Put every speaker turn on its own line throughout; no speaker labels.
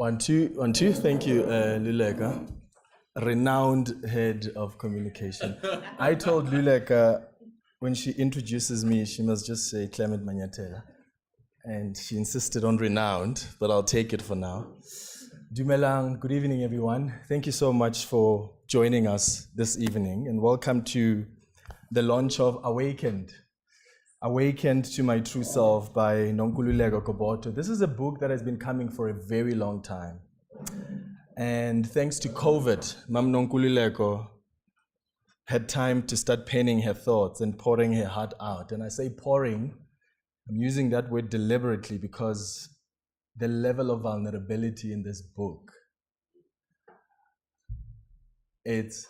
One, two. Thank you, Luleka, renowned head of communication. I told Luleka when she introduces me, she must just say Clement Manyatela. And she insisted on renowned, but I'll take it for now. Dumelang, good evening, everyone. Thank you so much for joining us this evening, and welcome to the launch of Awakened. Awakened to My True Self by Nonkululeko Gobodo. This is a book that has been coming for a very long time. And thanks to COVID, Mam Nonkululeko had time to start penning her thoughts and pouring her heart out. And I say pouring, I'm using that word deliberately because the level of vulnerability in this book, it's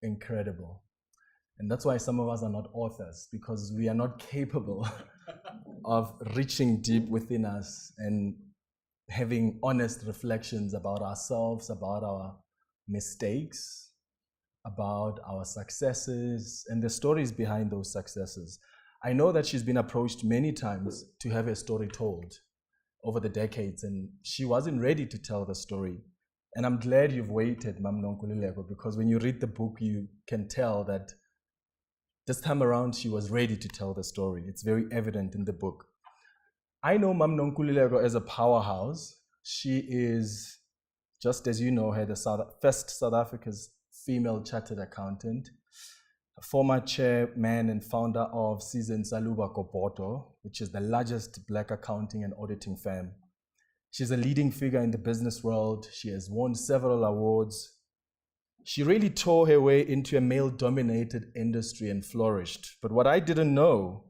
incredible. And that's why some of us are not authors, because we are not capable of reaching deep within us and having honest reflections about ourselves, about our mistakes, about our successes, and the stories behind those successes. I know that she's been approached many times to have her story told over the decades, and she wasn't ready to tell the story. And I'm glad you've waited, Mam Nonkululeko, because when you read the book, you can tell that this time around, she was ready to tell the story. It's very evident in the book. I know Mam Nonkululeko as a powerhouse. She is, just as you know her, the first South Africa's female chartered accountant, a former chairman and founder of SizweNtsalubaGobodo, which is the largest Black accounting and auditing firm. She's a leading figure in the business world. She has won several awards. She really tore her way into a male-dominated industry and flourished. But what I didn't know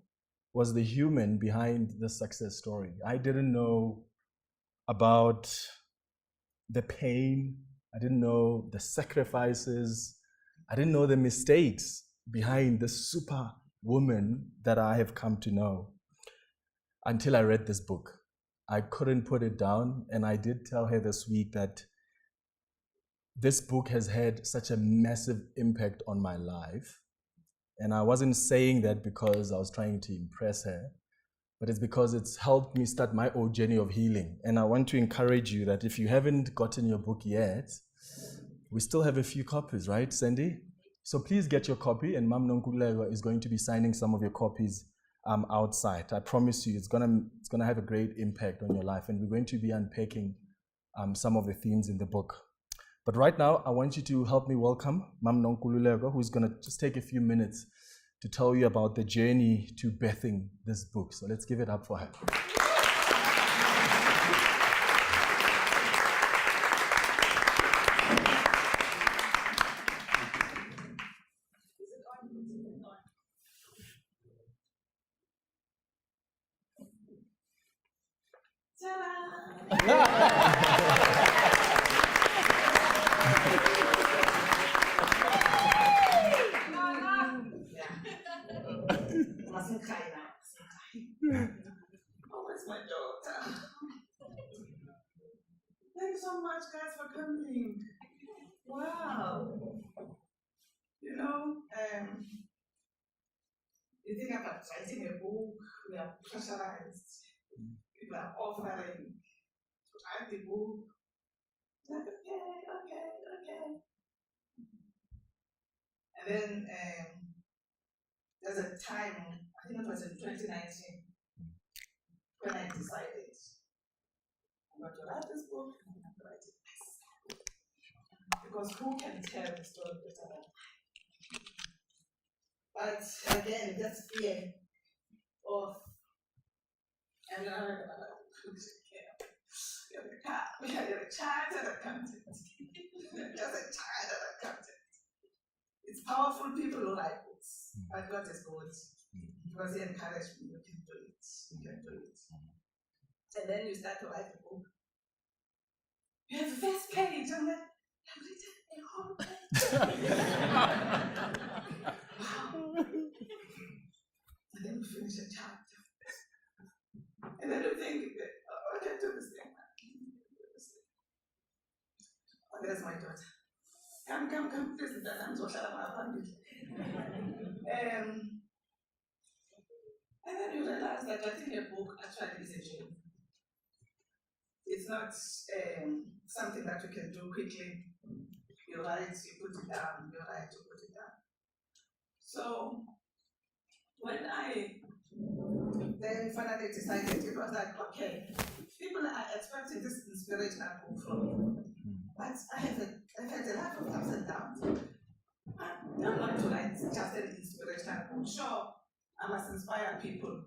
was the human behind the success story. I didn't know about the pain. I didn't know the sacrifices. I didn't know the mistakes behind the superwoman that I have come to know until I read this book. I couldn't put it down, and I did tell her this week that this book has had such a massive impact on my life. And I wasn't saying that because I was trying to impress her, but it's because it's helped me start my own journey of healing. And I want to encourage you that if you haven't gotten your book yet, we still have a few copies, right, Sandy? So please get your copy, and Mam Nonkululeko is going to be signing some of your copies outside. I promise you, it's gonna have a great impact on your life, and we're going to be unpacking some of the themes in the book. But right now, I want you to help me welcome Mam Nonkululeko, who's gonna just take a few minutes to tell you about the journey to birthing this book. So let's give it up for her.
Oh, where's my daughter? Thanks so much, guys, for coming. Wow. You know, you think about writing a book, we are pressurized. People are offering to write the book. Like, okay. And then there's a time, I think it was in 2019, when I decided I'm going to write this book, I'm going to write it myself. Because who can tell the story better than I? But again, that's fear of, you're a chartered accountant. Just a chartered accountant. It's powerful people who write books, but God is good. Because He encouraged me, you can do it. You can do it. And then you start to write a book. You have the first page. I'm like, I've written a whole page. Wow. And then we finish a chapter. And then you think, oh, I can do this thing. Oh, there's my daughter. Come, please, I'm so and then you realize that writing a book actually is a journey. It's not something that you can do quickly. You write, you put it down, you write, you put it down. So when I then finally decided, it was like, okay, people are expecting this inspirational book from me, but I've had a lot of ups and downs. I don't want to write just an inspirational book. Sure, I must inspire people.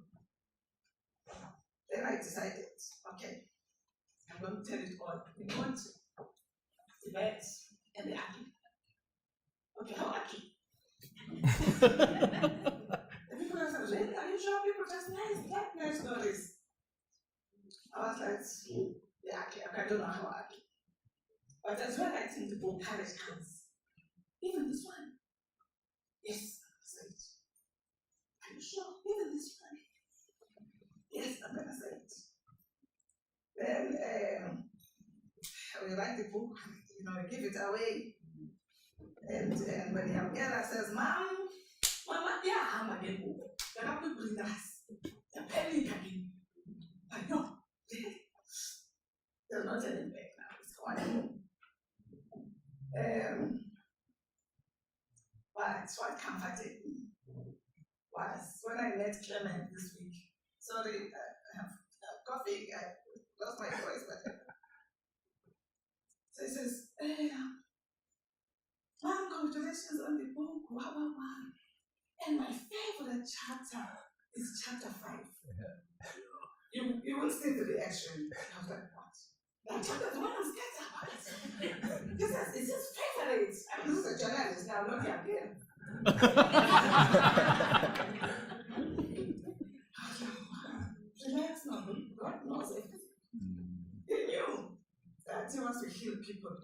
Then I decided, okay, I'm going to tell it all. We want the bad and the ugly. Okay, how ugly? The people are saying, really? Are you sure people just nice stories? I was like, yeah, okay, I don't know how ugly. But as well, I think the book courage comes. Even this one. Yes, I said it. Are you sure? Even this one. Yes, I'm gonna say it. Then we write the book, we give it away. And when the young girl says, Mama, yeah, I'm a good book. But I'm going to bring us. The penny again. I know. There's not any back now. It's gone. But what comforted me was when I met Clement this week. Sorry, I have coughing. I lost my voice. But so he says, Mom, congratulations on the book. Wow, wow, wow. And my favorite chapter is chapter 5. You will see the reaction. I was like, what? That chapter the one I'm scared about. He says, it's his favorite. I mean, this is a journalist now, not the again. I was like, wow. Relax now. God knows everything. He knew that he wants to heal people.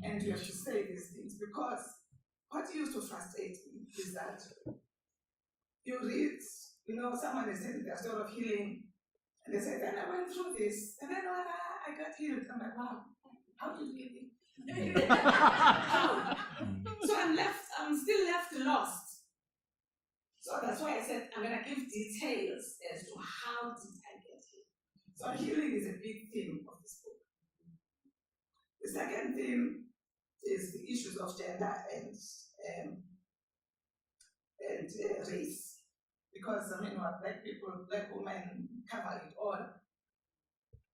And you have to say these things because what used to frustrate me is that you read, someone is telling their story of healing, and they say, then I went through this, and then I got healed. I'm like, wow, how did you get healed? How? So I'm still left lost. So that's why I said, I'm going to give details as to how did I get healed. So healing is a big theme of this book. The second theme is the issues of gender and race. Because black women cover it all.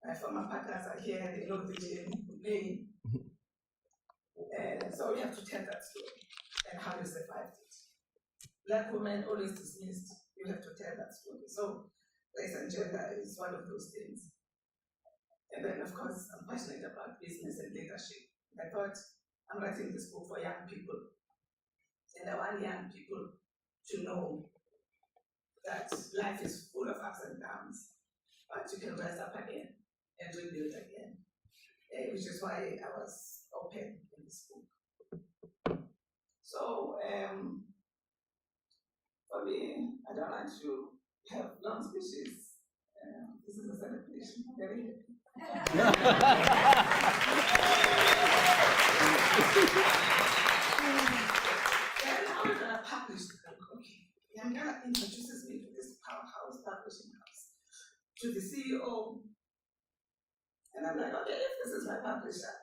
My former partners are here, they know the journey, the pain. So we have to tell that story and how you survived it. Black women always dismissed, you have to tell that story. So race and gender is one of those things. And then of course, I'm passionate about business and leadership. I thought I'm writing this book for young people. And I want young people to know that life is full of ups and downs, but you can rise up again and rebuild again, which is why I was open in this book. So for me, I don't like to have long speeches. This is a celebration. Very Then how am I going to publish the book? Okay. Yangala introduces me to this powerhouse publishing house, to the CEO. And I'm like, okay, if this is my publisher,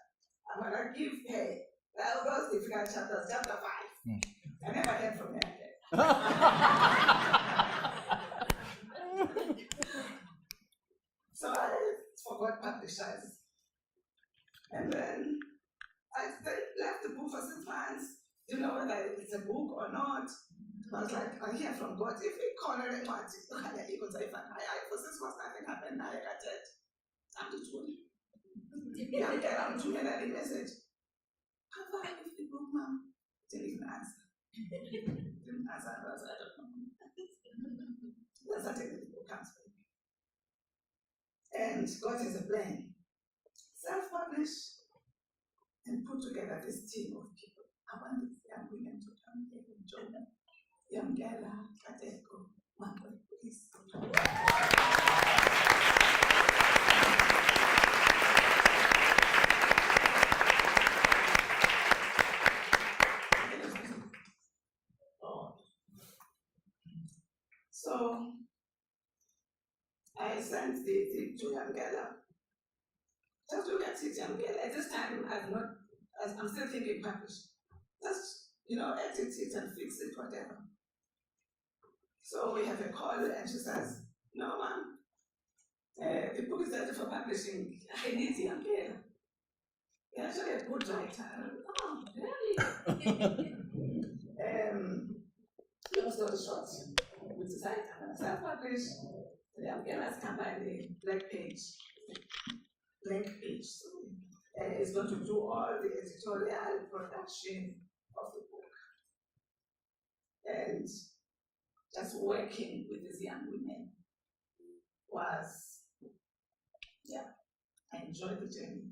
I'm going to give her those difficult chapters, chapter 5. I never heard from her again. So I forgot publishers. And then I left the book for 6 months. You know whether it's a book or not. I was like, I hear from God. If we call it what, you could say, for 6 months, nothing happened. I got it. I'm just doing it. I'm getting to me that message. How far is the book, Mom? Didn't even answer. Didn't answer. I was like, I don't know. Then suddenly the book comes back. And God has a plan. Self-publish and put together this team of people. I want these young women to come here and join them. Young Gala, Kateko, Mambo, please. So I sent the to Young Gala Just look at it, at this time, I'm still thinking publish. Just, edit it and fix it, whatever. So we have a call and she says, no, ma'am, the book is ready for publishing. I need the umbrella. You're actually a good writer. Oh, really? Long story short, we decided I'm going to self-publish. The umbrella's company, blank page. So, it's going to do all the editorial production of the book. And just working with these young women was, I enjoyed the journey.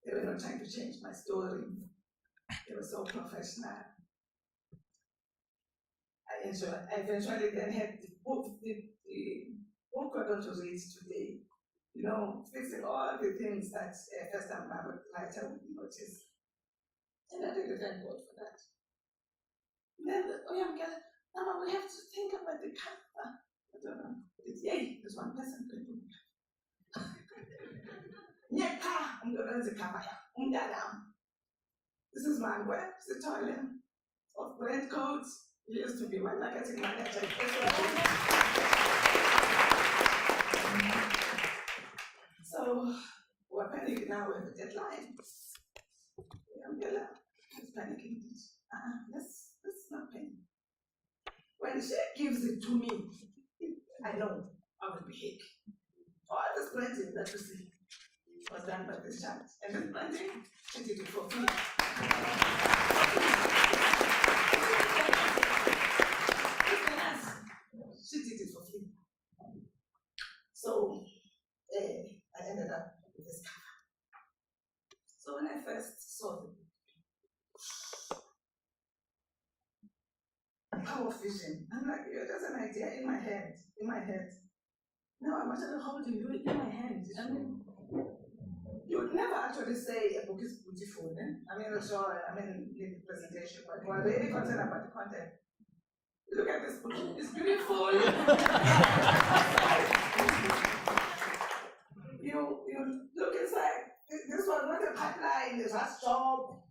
They were not trying to change my story. They were so professional. I enjoyed. I eventually then had the book we're going to read today. Fixing all the things that a first-time writer would notice. And I really thank God for that. And then, Mama, we have to think about the cover. I don't know. There's one person going to do the cover. This is my web, Victorian, of brand codes. He used to be my marketing manager. So we're panicking now with the deadline. The umbrella is panicking. Let's not panic. When she gives it to me, I know I will be hit. All this planting that you see was done by this child. And this planting, she did it for free. She did it for free. So I ended up with this cover. So when I first saw the power of vision, I'm like, there's an idea in my head. Now I'm actually holding you in my hand. I mean, you would never actually say a book is beautiful. In the presentation, but we're really concerned about the content. Look at this book, it's beautiful. You look inside. This was not a pipeline, it's a job.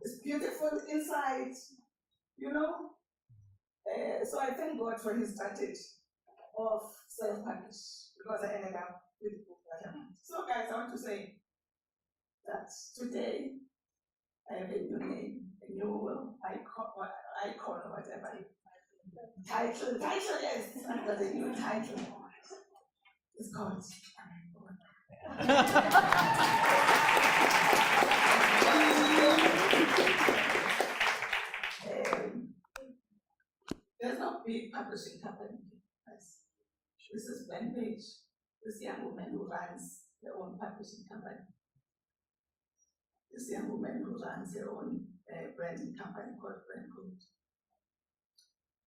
It's beautiful inside, So I thank God for his strategy of self-publish, because I ended up with the book that I want. So guys, I want to say that today I have a new name, a new icon or whatever. Title, yes, I've got a new title. It's called there's no big publishing company. This is Ben Page, this young woman who runs her own publishing company. This young woman who runs her own branding company called Brand Code.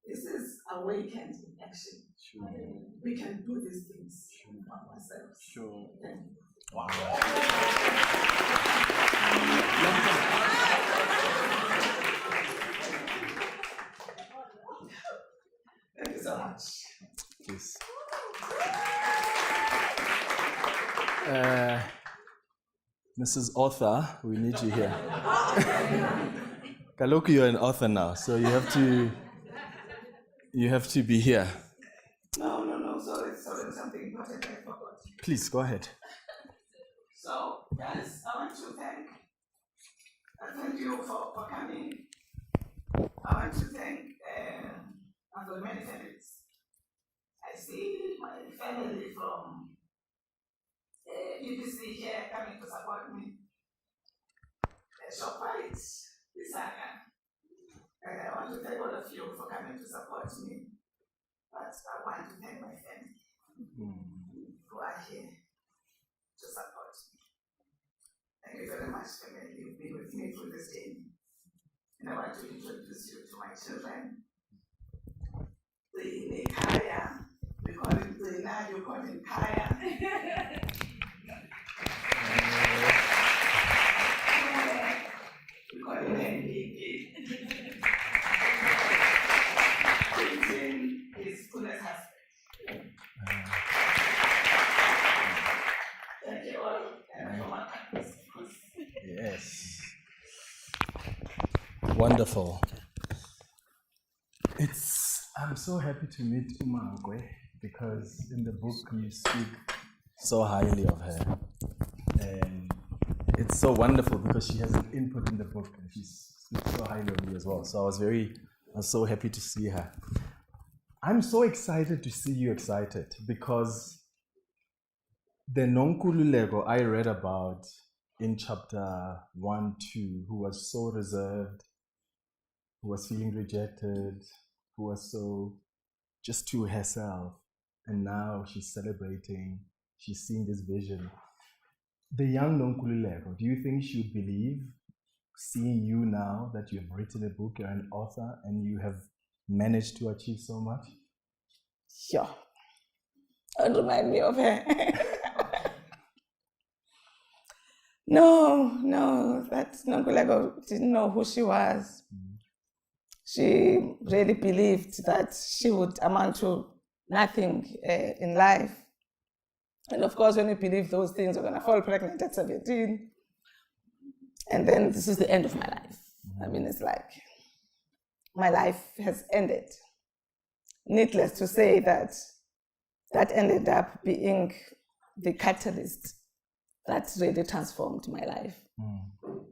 This is awakened in action.
Sure.
We can do these things for ourselves.
Sure.
Thank you.
Wow.
Thank you so much.
Please. Mrs. Author, we need you here. Kaloku, you're an author now, so you have to be here.
No, sorry, something important I forgot.
Please, go ahead.
So, guys, I want to thank you for coming. I want to thank my many families. I see my family from BBC here coming to support me. Shoprite, Isaka. And I want to thank all of you for coming to support me. But I want to thank my family who are here to support me. Thank you very much, family. You've been with me through this journey. And I want to introduce you to my children. The Kaya, we call him Zena, you call him Kaya. We call him Henry. His fullest husband. Thank you all.
Wonderful. I'm so happy to meet Umangwe because in the book you speak so highly of her. And it's so wonderful because she has an input in the book and she speaks so highly of you as well. So I was so happy to see her. I'm so excited to see you excited because the Nonkululeko I read about in chapter 1, 2, who was so reserved, who was feeling rejected, who was so just to herself. And now she's celebrating, she's seeing this vision. The young Nonkululeko, do you think she would believe, seeing you now that you have written a book, you're an author, and you have managed to achieve so much?
Sure. Don't remind me of her. No, that Nonkululeko didn't know who she was. She really believed that she would amount to nothing in life. And of course, when you believe those things, you're going to fall pregnant at 17. And then this is the end of my life. I mean, it's like my life has ended. Needless to say that ended up being the catalyst that really transformed my life.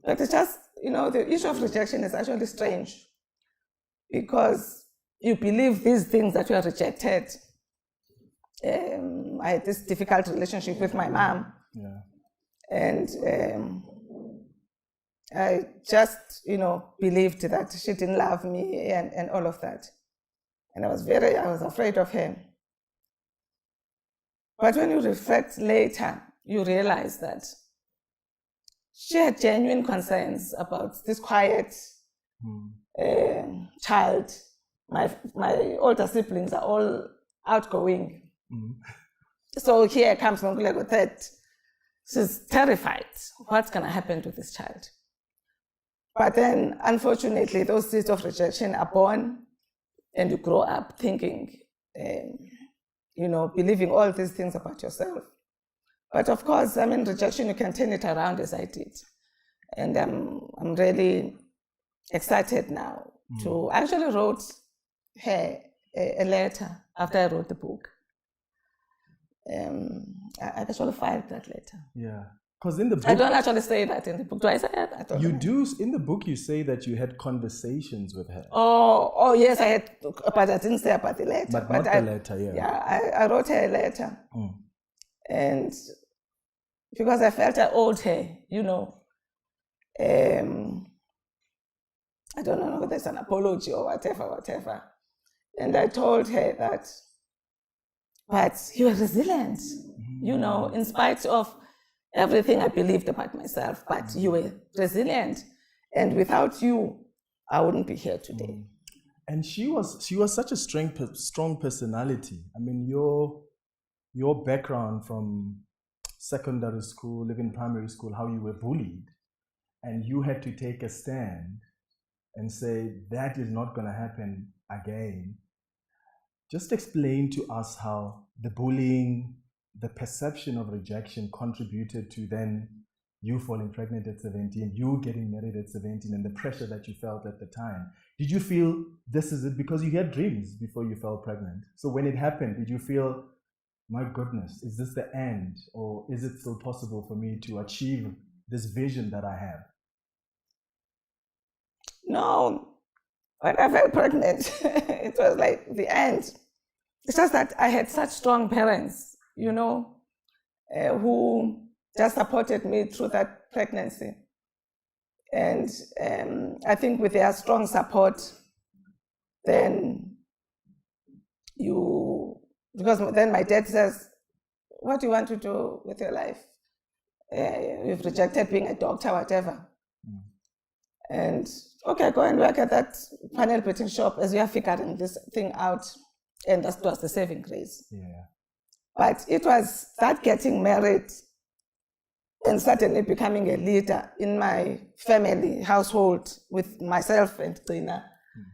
But it's just, the issue of rejection is actually strange because you believe these things that you are rejected. I had this difficult relationship with my mom.
Yeah.
And I just, believed that she didn't love me and all of that. And I was afraid of her. But when you reflect later, you realize that she had genuine concerns about this quiet child. My older siblings are all outgoing. So here comes Nonkululeko that she's terrified. What's going to happen to this child? But then, unfortunately, those seeds of rejection are born, and you grow up thinking, believing all these things about yourself. But of course, rejection, you can turn it around as I did. And I'm really excited now to actually wrote her a letter after I wrote the book. I actually filed that letter.
Yeah. Because in the book,
I don't actually say that in the book. Do I say that? I don't
you
know.
do. In the book, you say that you had conversations with her.
Oh, yes, I had, but I didn't say about the letter.
But not the letter, yeah.
Yeah, I wrote her a letter. And because I felt I owed her, I don't know whether it's an apology or whatever. And I told her that, but you are resilient, in spite of everything I believed about myself, but you were resilient. And without you, I wouldn't be here today.
And she was such a strong personality. I mean, your background from secondary school, even primary school, how you were bullied, and you had to take a stand and say, that is not going to happen again. Just explain to us how the bullying, the perception of rejection contributed to then you falling pregnant at 17, you getting married at 17, and the pressure that you felt at the time. Did you feel this is it? Because you had dreams before you fell pregnant. So when it happened, did you feel, my goodness, is this the end? Or is it still possible for me to achieve this vision that I have?
No. When I fell pregnant, it was like the end. It's just that I had such strong parents, who just supported me through that pregnancy. And I think with their strong support, then because then my dad says, what do you want to do with your life? You've rejected being a doctor, whatever. And okay, go and work at that panel beating shop as we are figuring this thing out. And that was the saving grace.
Yeah.
But it was that getting married and suddenly becoming a leader in my family household with myself and Tina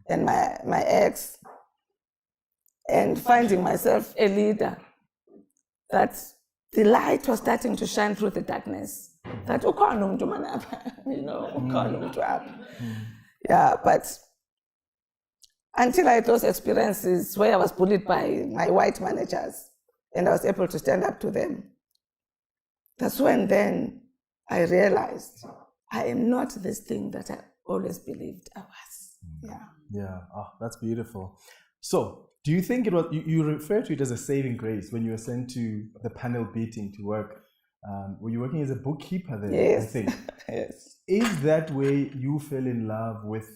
and my ex, and finding myself a leader, that the light was starting to shine through the darkness. That Yeah, but until I had those experiences where I was bullied by my white managers and I was able to stand up to them, that's when then I realized I am not this thing that I always believed I was. Yeah.
Yeah. Oh, that's beautiful. So, do you think it was, you refer to it as a saving grace when you were sent to the panel beating to work? Were you working as a bookkeeper then?
Yes.
I think.
Yes.
Is that where you fell in love with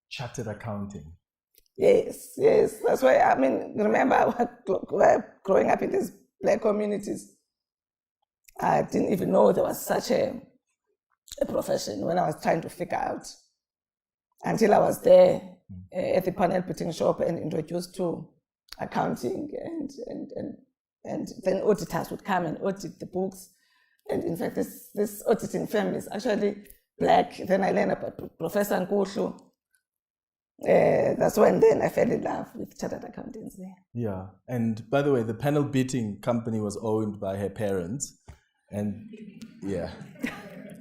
chartered accounting?
Yes, yes. That's why, I mean, remember growing up in these black communities, I didn't even know there was such a profession when I was trying to figure out, until I was there at the panel beating shop and introduced to accounting, and then auditors would come and audit the books. And in fact, this auditing firm is actually black. Then I learned about Professor Nkushu. That's when then I fell in love with chartered accountancy.
Yeah. And by the way, the panel beating company was owned by her parents. And yeah.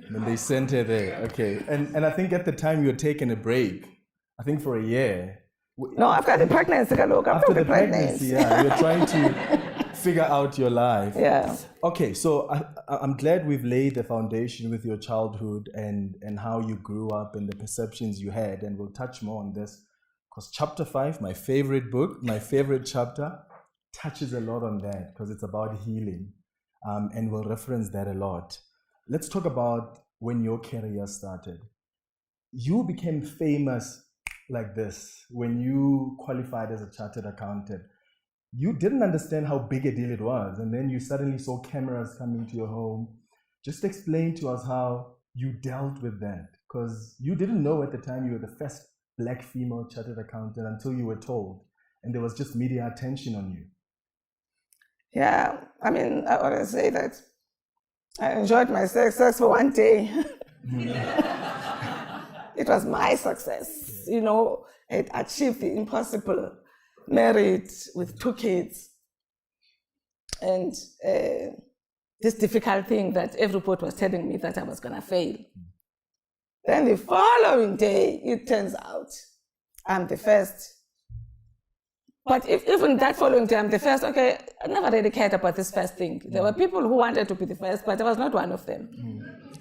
And they sent her there. Okay. And I think at the time you were taking a break, I think for a year.
No, after the pregnancy, after the pregnancy.
Yeah, you're trying to figure out your life.
Yeah.
Okay, so I'm glad we've laid the foundation with your childhood and how you grew up and the perceptions you had, and we'll touch more on this because chapter 5, my favorite book, my favorite chapter, touches a lot on that because it's about healing, and we'll reference that a lot. Let's talk about when your career started. You became famous like this when you qualified as a chartered accountant. You didn't understand how big a deal it was, and then you suddenly saw cameras coming to your home. Just explain to us how you dealt with that, because you didn't know at the time you were the first black female chartered accountant until you were told, and there was just media attention on you.
Yeah, I mean, I always say that I enjoyed my success for one day. It was my success, you know. It achieved the impossible, married with 2 kids, and this difficult thing that everybody was telling me that I was going to fail. Then the following day, it turns out I'm the first. But if even that following day I'm the first, okay, I never really cared about this first thing. There were people who wanted to be the first, but I was not one of them.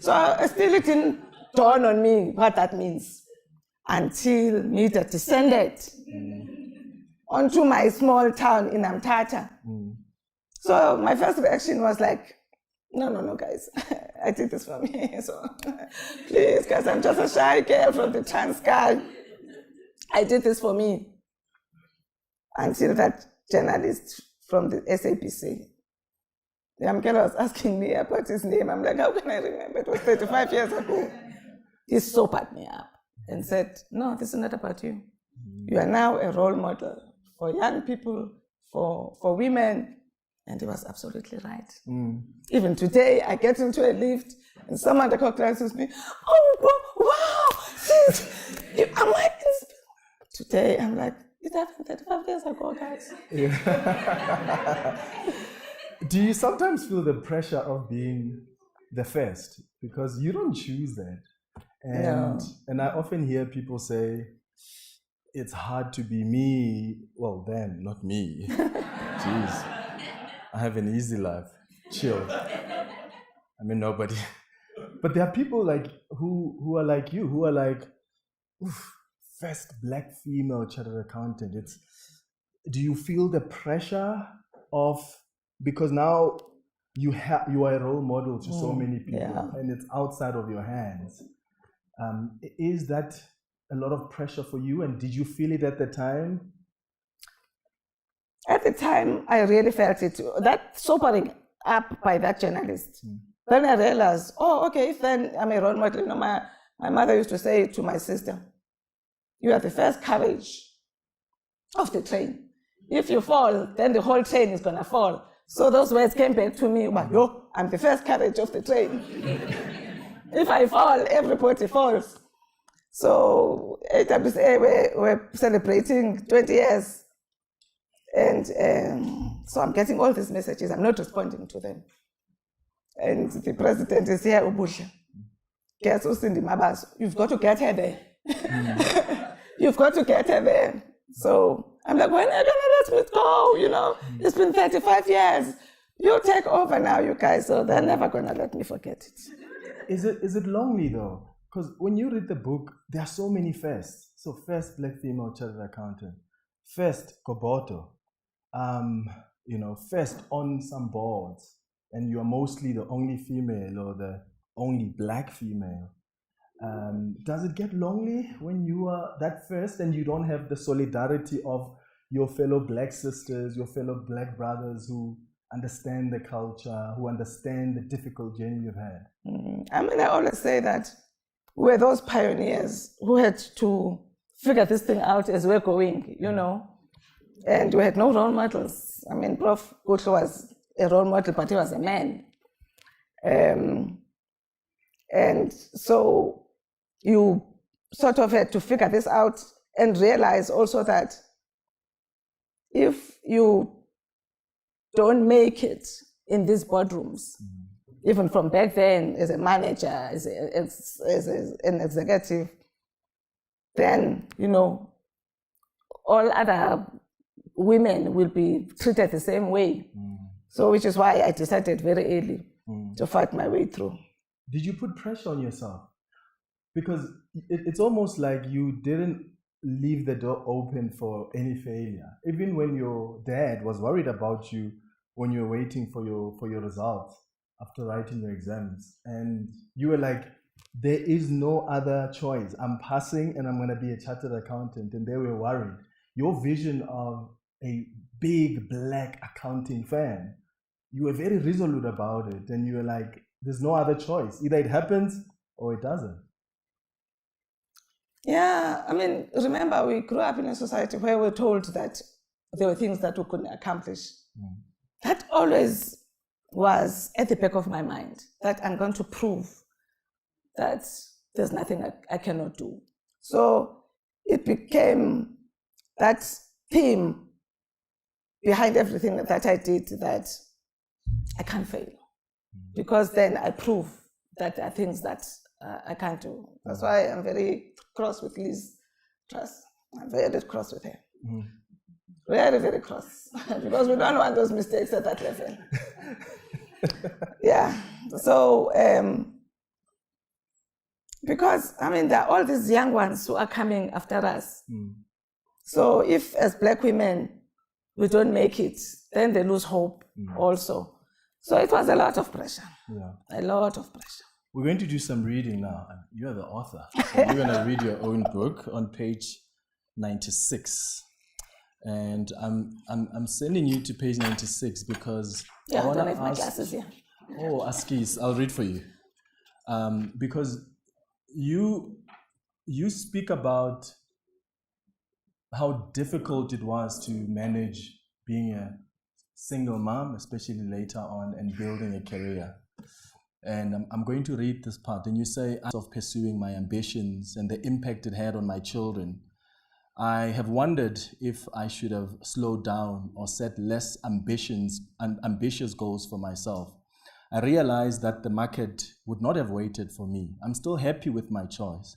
So I still didn't dawn on me what that means until media descended onto my small town in Amtata. So my first reaction was like, no, guys, I did this for me. So please, guys, I'm just a shy girl from the Transkei. I did this for me. Until that journalist from the SABC, the young girl was asking me about his name. I'm like, how can I remember? It was 35 years ago. He sobered me up and said, no, this is not about you. You are now a role model for young people, for women. And he was absolutely right. Even today, I get into a lift and someone recognizes me. Oh, wow, sis, am I inspired? Today, I'm like, it happened 35 years ago, guys.
Yeah. Do you sometimes feel the pressure of being the first? Because you don't choose that. And I often hear people say, it's hard to be me. Well, them, not me. Jeez. I have an easy life. Chill. I mean, nobody. But there are people like who are like you, who are like, oof, first black female chartered accountant. Do you feel the pressure of, because now you are a role model to so many people, and it's outside of your hands. Is that a lot of pressure for you? And did you feel it at the time?
At the time, I really felt it. That sobering up by that journalist. Then I realized, oh, okay, if then I'm a role model. You know, my mother used to say to my sister, you are the first carriage of the train. If you fall, then the whole train is going to fall. So those words came back to me, yo, I'm the first carriage of the train. If I fall, everybody falls. So AWSA, we're celebrating 20 years. And so I'm getting all these messages. I'm not responding to them. And the president is here, Ubusha. Guess who's in the Mabas? You've got to get her there. You've got to get her there. So I'm like, when are you gonna let me go? You know, it's been 35 years. You take over now, you guys. So they're never gonna let me forget it.
Is it lonely though? Because when you read the book, there are so many firsts. So first black female chartered accountant, first Gobodo, first on some boards, and you are mostly the only female or the only black female. Does it get lonely when you are that first and you don't have the solidarity of your fellow black sisters, your fellow black brothers who understand the culture, who understand the difficult journey you've had?
I mean, I always say that we're those pioneers who had to figure this thing out as we're going, you know, and we had no role models. I mean, Prof. Kutlu was a role model, but he was a man. And so you sort of had to figure this out and realize also that if you don't make it in these boardrooms, even from back then as a manager, as an executive, then, you know, all other women will be treated the same way. So which is why I decided very early to fight my way through.
Did you put pressure on yourself? Because it's almost like you didn't leave the door open for any failure. Even when your dad was worried about you when you were waiting for your results after writing your exams, and you were like, there is no other choice. I'm passing and I'm going to be a chartered accountant, and they were worried. Your vision of a big black accounting firm, you were very resolute about it, and you were like, there's no other choice. Either it happens or it doesn't.
Yeah, I mean, remember, we grew up in a society where we're told that there were things that we couldn't accomplish. That always was at the back of my mind, that I'm going to prove that there's nothing I cannot do. So it became that theme behind everything that I did, that I can't fail. Because then I prove that there are things that I can't do. That's why I'm very cross with Liz Truss. I'm very cross with her. Very, very cross. Because we don't want those mistakes at that level. Yeah. So, because, I mean, there are all these young ones who are coming after us. So if, as black women, we don't make it, then they lose hope also. So it was a lot of pressure. A lot of pressure.
We're going to do some reading now. You're the author. So you're going to read your own book on page 96. And I'm sending you to page 96 because
I
want
don't
to
have my glasses here.
Oh, Askis, I'll read for you. Because you speak about how difficult it was to manage being a single mom, especially later on, and building a career. And I'm going to read this part. And you say, of pursuing my ambitions and the impact it had on my children, I have wondered if I should have slowed down or set less ambitious goals for myself. I realized that the market would not have waited for me. I'm still happy with my choice.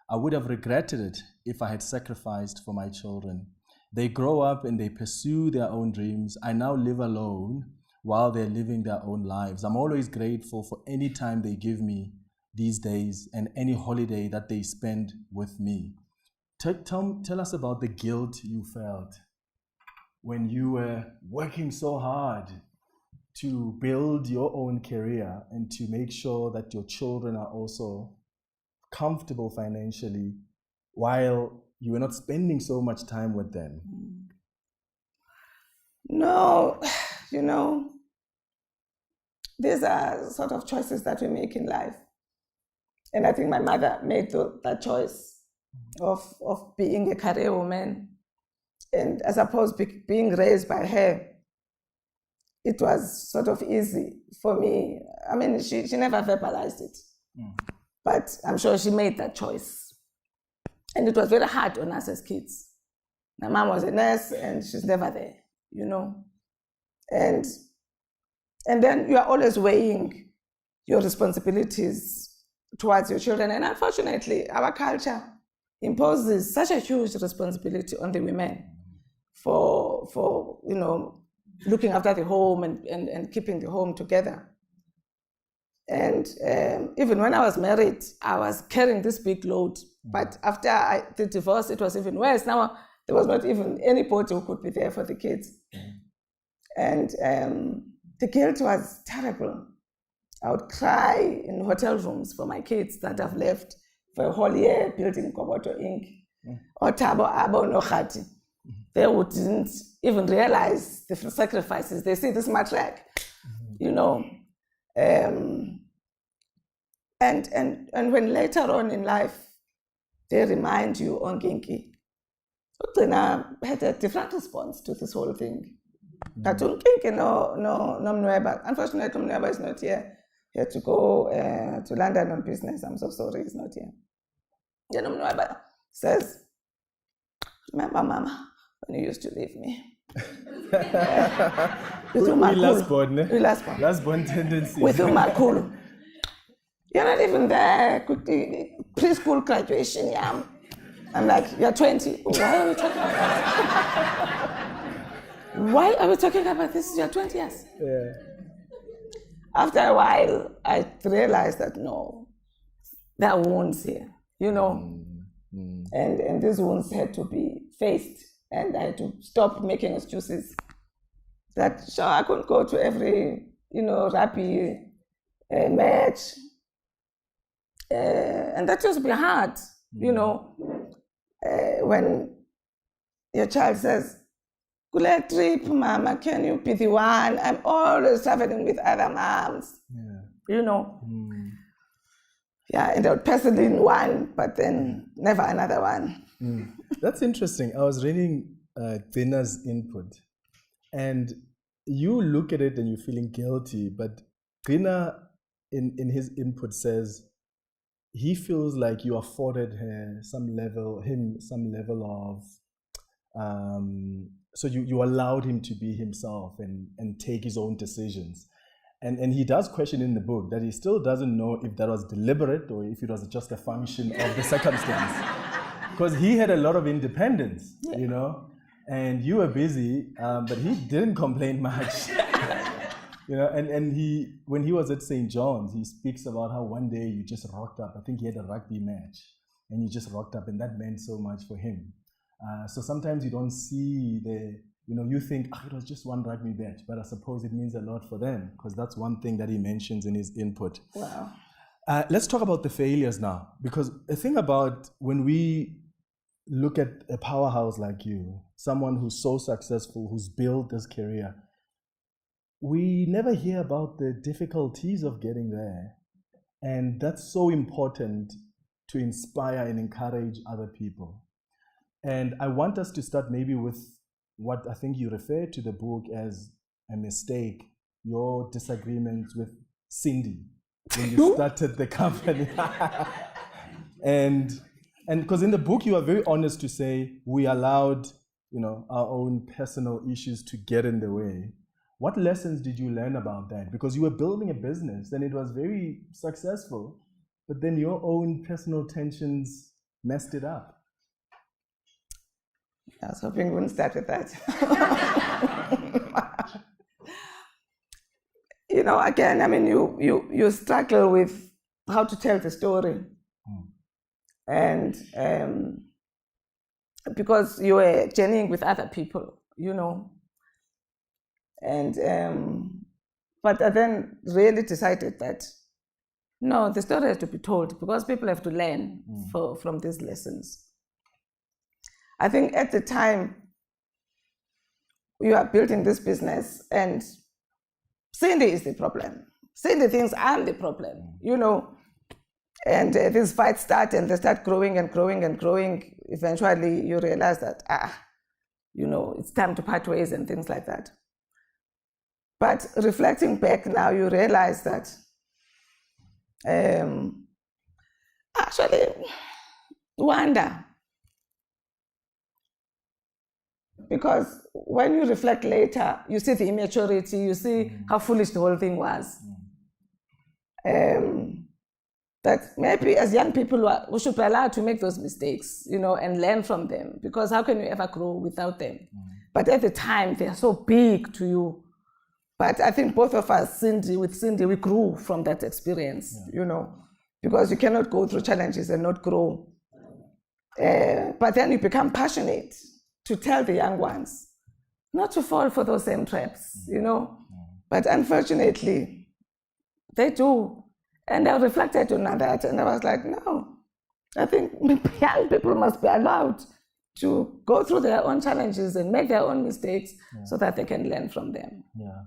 I would have regretted it if I had sacrificed for my children. They grow up and they pursue their own dreams. I now live alone while they're living their own lives. I'm always grateful for any time they give me these days and any holiday that they spend with me. Tell us about the guilt you felt when you were working so hard to build your own career and to make sure that your children are also comfortable financially while you were not spending so much time with them.
No, you know, these are sort of choices that we make in life. And I think my mother made that choice of being a career woman. And I suppose being raised by her, it was sort of easy for me. I mean, she never verbalized it, but I'm sure she made that choice. And it was very hard on us as kids. My mom was a nurse and she's never there, you know. And then you are always weighing your responsibilities towards your children. And unfortunately, our culture imposes such a huge responsibility on the women for looking after the home and keeping the home together. And even when I was married, I was carrying this big load. But after the divorce, it was even worse. Now there was not even anybody who could be there for the kids. And the guilt was terrible. I would cry in hotel rooms for my kids that I've left for a whole year building Gobodo Inc. Or Tabo Abo no Khati. They wouldn't even realize the sacrifices. They see this matriarch, And when later on in life, they remind you on Ginki, Utina had a different response to this whole thing. That Ginki no Mnueba. Unfortunately, Mnueba is not here. He had to go to London on business. I'm so sorry, he's not here. Mnueba says, remember, Mama, when you used to leave me?
Last born tendency.
With Umakulu. You're not even there. Preschool graduation, yeah. I'm like, you're 20. Why are we talking about this? Why are we talking about this? You're 20 years.
Yeah.
After a while, I realized that no, there are wounds here, And these wounds had to be faced. And I had to stop making excuses. That, sure, I couldn't go to every, rugby match. And that used to be hard, when your child says, "Good trip, Mama, can you be the one?" I'm always traveling with other moms, Yeah, and I would person in one, but then never another one.
That's interesting. I was reading Dina's input, and you look at it and you're feeling guilty, but Dina, in his input, says he feels like you afforded some level of, so you allowed him to be himself and take his own decisions. And he does question in the book that he still doesn't know if that was deliberate or if it was just a function of the circumstance. Because he had a lot of independence, and you were busy, but he didn't complain much. And he, when he was at St. John's, he speaks about how one day you just rocked up. I think he had a rugby match, and you just rocked up, and that meant so much for him. So sometimes you don't see you think, it was just one rugby match, but I suppose it means a lot for them, because that's one thing that he mentions in his input.
Wow.
Let's talk about the failures now, because the thing about when we look at a powerhouse like you, someone who's so successful, who's built this career, we never hear about the difficulties of getting there. And that's so important to inspire and encourage other people. And I want us to start maybe with what I think you refer to the book as a mistake, your disagreement with Cindy when you started the company. And because in the book you are very honest to say we allowed our own personal issues to get in the way. What lessons did you learn about that? Because you were building a business and it was very successful, but then your own personal tensions messed it up.
I was hoping we wouldn't start with that. Again, I mean, you struggle with how to tell the story. And because you were journeying with other people, And but I then really decided that no, the story has to be told because people have to learn from these lessons. I think at the time you are building this business and Cindy is the problem. Cindy thinks I'm the problem, And these fights start and they start growing and growing and growing. Eventually you realize that, it's time to part ways and things like that. But reflecting back now, you realize that actually, wonder. Because when you reflect later, you see the immaturity, you see how foolish the whole thing was. that maybe as young people we should be allowed to make those mistakes, and learn from them, because how can you ever grow without them? But at the time, they are so big to you. But I think both of us, with Cindy, we grew from that experience, because you cannot go through challenges and not grow. But then you become passionate to tell the young ones not to fall for those same traps, But unfortunately, they do. And I reflected on that, and I was like, no, I think young people must be allowed to go through their own challenges and make their own mistakes so that they can learn from them.
Yeah.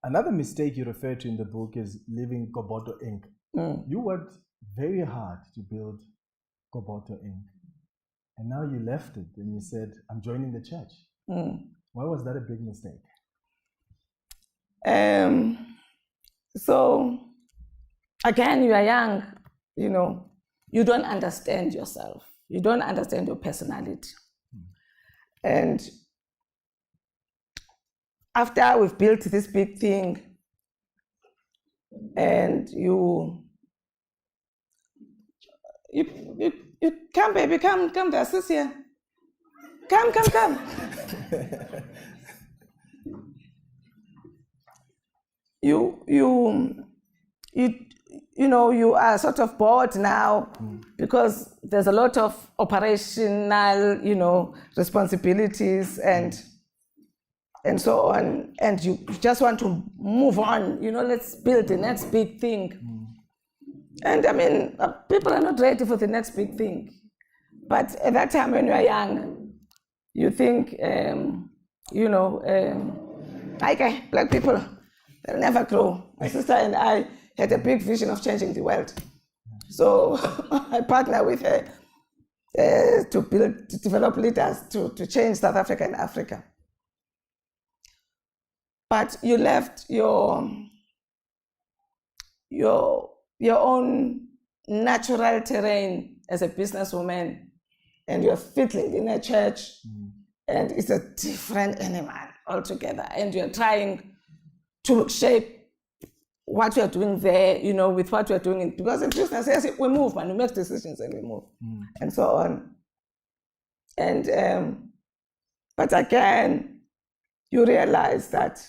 Another mistake you refer to in the book is leaving Gobodo Inc. You worked very hard to build Gobodo Inc. And now you left it and you said, I'm joining the church. Why was that a big mistake?
So, again, you are young, you don't understand yourself. You don't understand your personality. And after we've built this big thing, and you come, baby, come, there, sis here. Come. You are sort of bored now because there's a lot of operational, responsibilities and so on, and you just want to move on. Let's build the next big thing. And I mean, people are not ready for the next big thing. But at that time, when you are young, you think, like black people, they'll never grow. My sister and I had a big vision of changing the world. So I partnered with her to develop leaders to change South Africa and Africa. But you left your own natural terrain as a businesswoman, and you're fiddling in a church, and it's a different animal altogether. And you're trying to shape what you're doing there, with what you're doing. Because in business, yes, we move, man, we make decisions and we move, and so on. And, but again, you realize that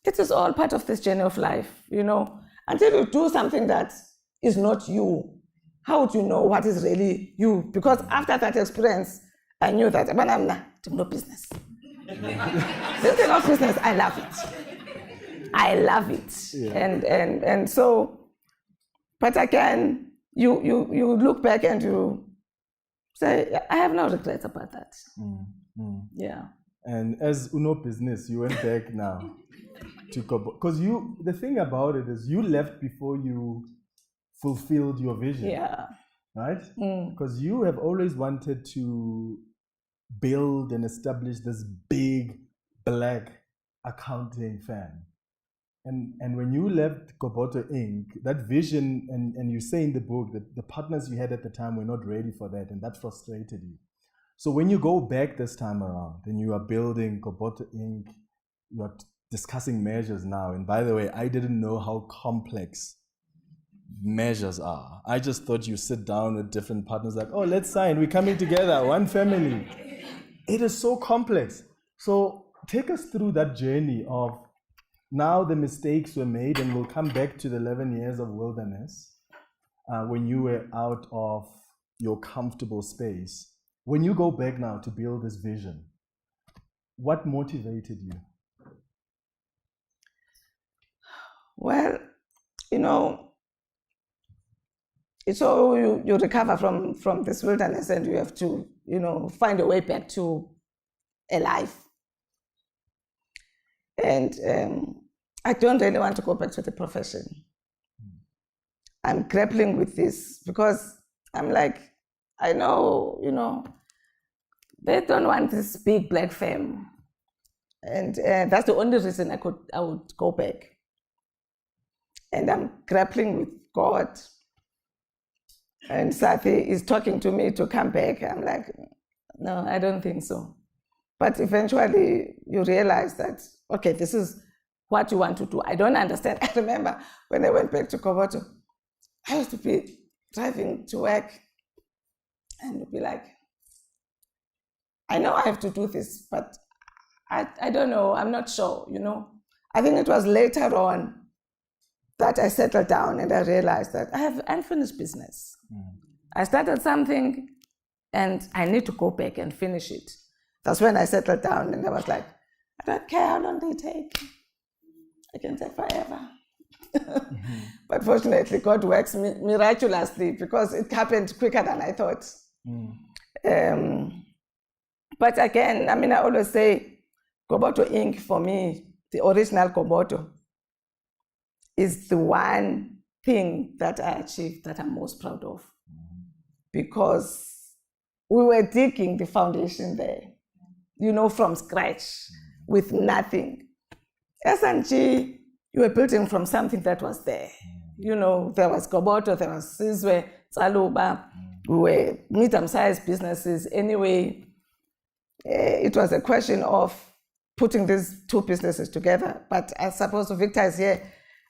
it is all part of this journey of life, Until you do something that is not you, how would you know what is really you? Because after that experience, I knew that, but I'm not business. This is not business, I love it. Yeah. And so, but again, you look back and you say, I have no regrets about that. Yeah.
And as business, you went back now to Gobodo, because the thing about it is you left before you fulfilled your vision.
Yeah.
Right? Because you have always wanted to build and establish this big black accounting firm. And when you left Gobodo Inc., that vision, and you say in the book that the partners you had at the time were not ready for that, and that frustrated you. So when you go back this time around and you are building Gobodo Inc., you are discussing measures now. And by the way, I didn't know how complex measures are. I just thought you sit down with different partners like, oh, let's sign, we're coming together, one family. It is so complex. So take us through that journey of now the mistakes were made, and we'll come back to the 11 years of wilderness when you were out of your comfortable space. When you go back now to build this vision, what motivated you?
Well, so you recover from this wilderness, and you have to, find a way back to a life. And I don't really want to go back to the profession. I'm grappling with this because I'm like, I know, they don't want this big black firm. And that's the only reason I would go back. And I'm grappling with God. And Sathi is talking to me to come back. I'm like, no, I don't think so. But eventually you realize that, okay, this is what you want to do. I don't understand. I remember when I went back to Gobodo, I used to be driving to work and be like, I know I have to do this, but I don't know, I'm not sure, you know. I think it was later on that I settled down and I realized that I have unfinished business. I started something and I need to go back and finish it. That's when I settled down and I was like, I don't care how long they take. It can take forever. But fortunately, God works miraculously because it happened quicker than I thought. But again, I mean, I always say, Gobodo Inc. for me, the original Gobodo, is the one thing that I achieved that I'm most proud of. Because we were digging the foundation there, you know, from scratch, with nothing. S&G, you were building from something that was there. You know, there was Gobodo, there was SizweNtsalubaGobodo. We were medium-sized businesses. Anyway, it was a question of putting these two businesses together. But I suppose Victor is here.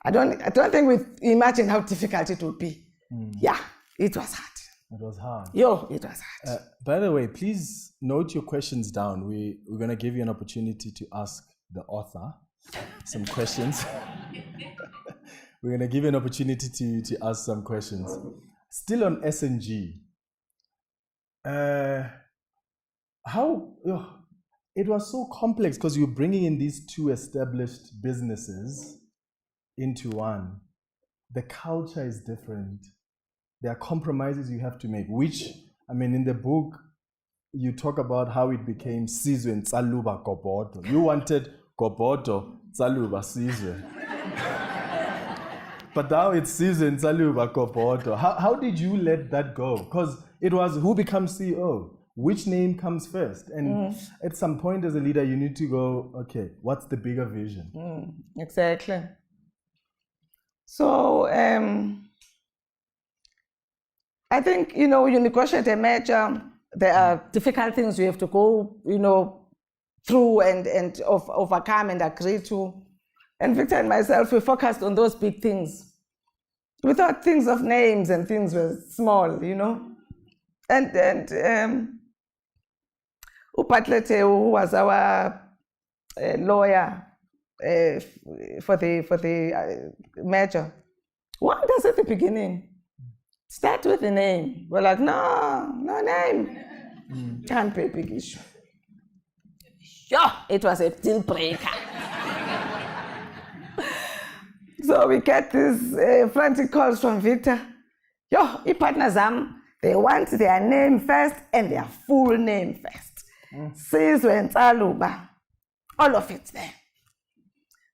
I don't think we imagined how difficult it would be. Yeah, it was hard.
It was hard.
It was hard.
By the way, please note your questions down. We're going to give you an opportunity to ask the author some questions. We're going to give you an opportunity to ask some questions. Still on S&G. It was so complex because you're bringing in these two established businesses into one. The culture is different. There are compromises you have to make, which, I mean, in the book, you talk about how it became SizweNtsalubaGobodo. You wanted Gobodo, Tsaluba, Sizwe. But now it's SizweNtsalubaGobodo. How did you let that go? Because it was who becomes CEO? Which name comes first? And at some point as a leader, you need to go, okay, what's the bigger vision?
Exactly. So I think, you know, you negotiate a merger, there are difficult things you have to go, you know, through and overcome and agree to. And Victor and myself, we focused on those big things. We thought things of names and things were small, you know. And Upatlete, who was our lawyer for the merger, warned us at the beginning, start with the name. We're like, no name. Can't be a big issue. Sure, it was a deal breaker. So we get these frantic calls from Victor. Partners, they want their name first and their full name first. SizweNtsaluba, all of it there.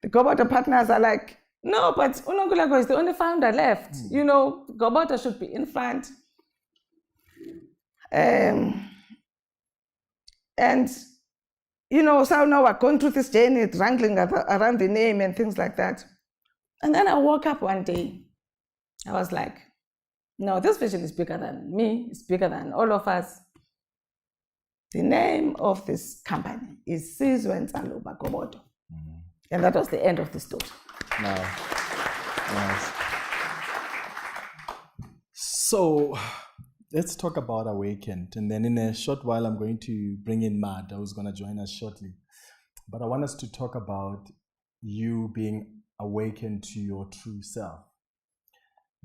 The Gobodo partners are like, no, but Nonkululeko is the only founder left. You know, Gobodo should be in front. And, you know, so now we're going through this journey, wrangling around the name and things like that. And then I woke up one day. I was like, no, this vision is bigger than me. It's bigger than all of us. The name of this company is SizweNtsalubaGobodo. And that was the end of the story.
Nice. So let's talk about Awakened. And then in a short while, I'm going to bring in Mad, who's going to join us shortly. But I want us to talk about you being awakened to your true self.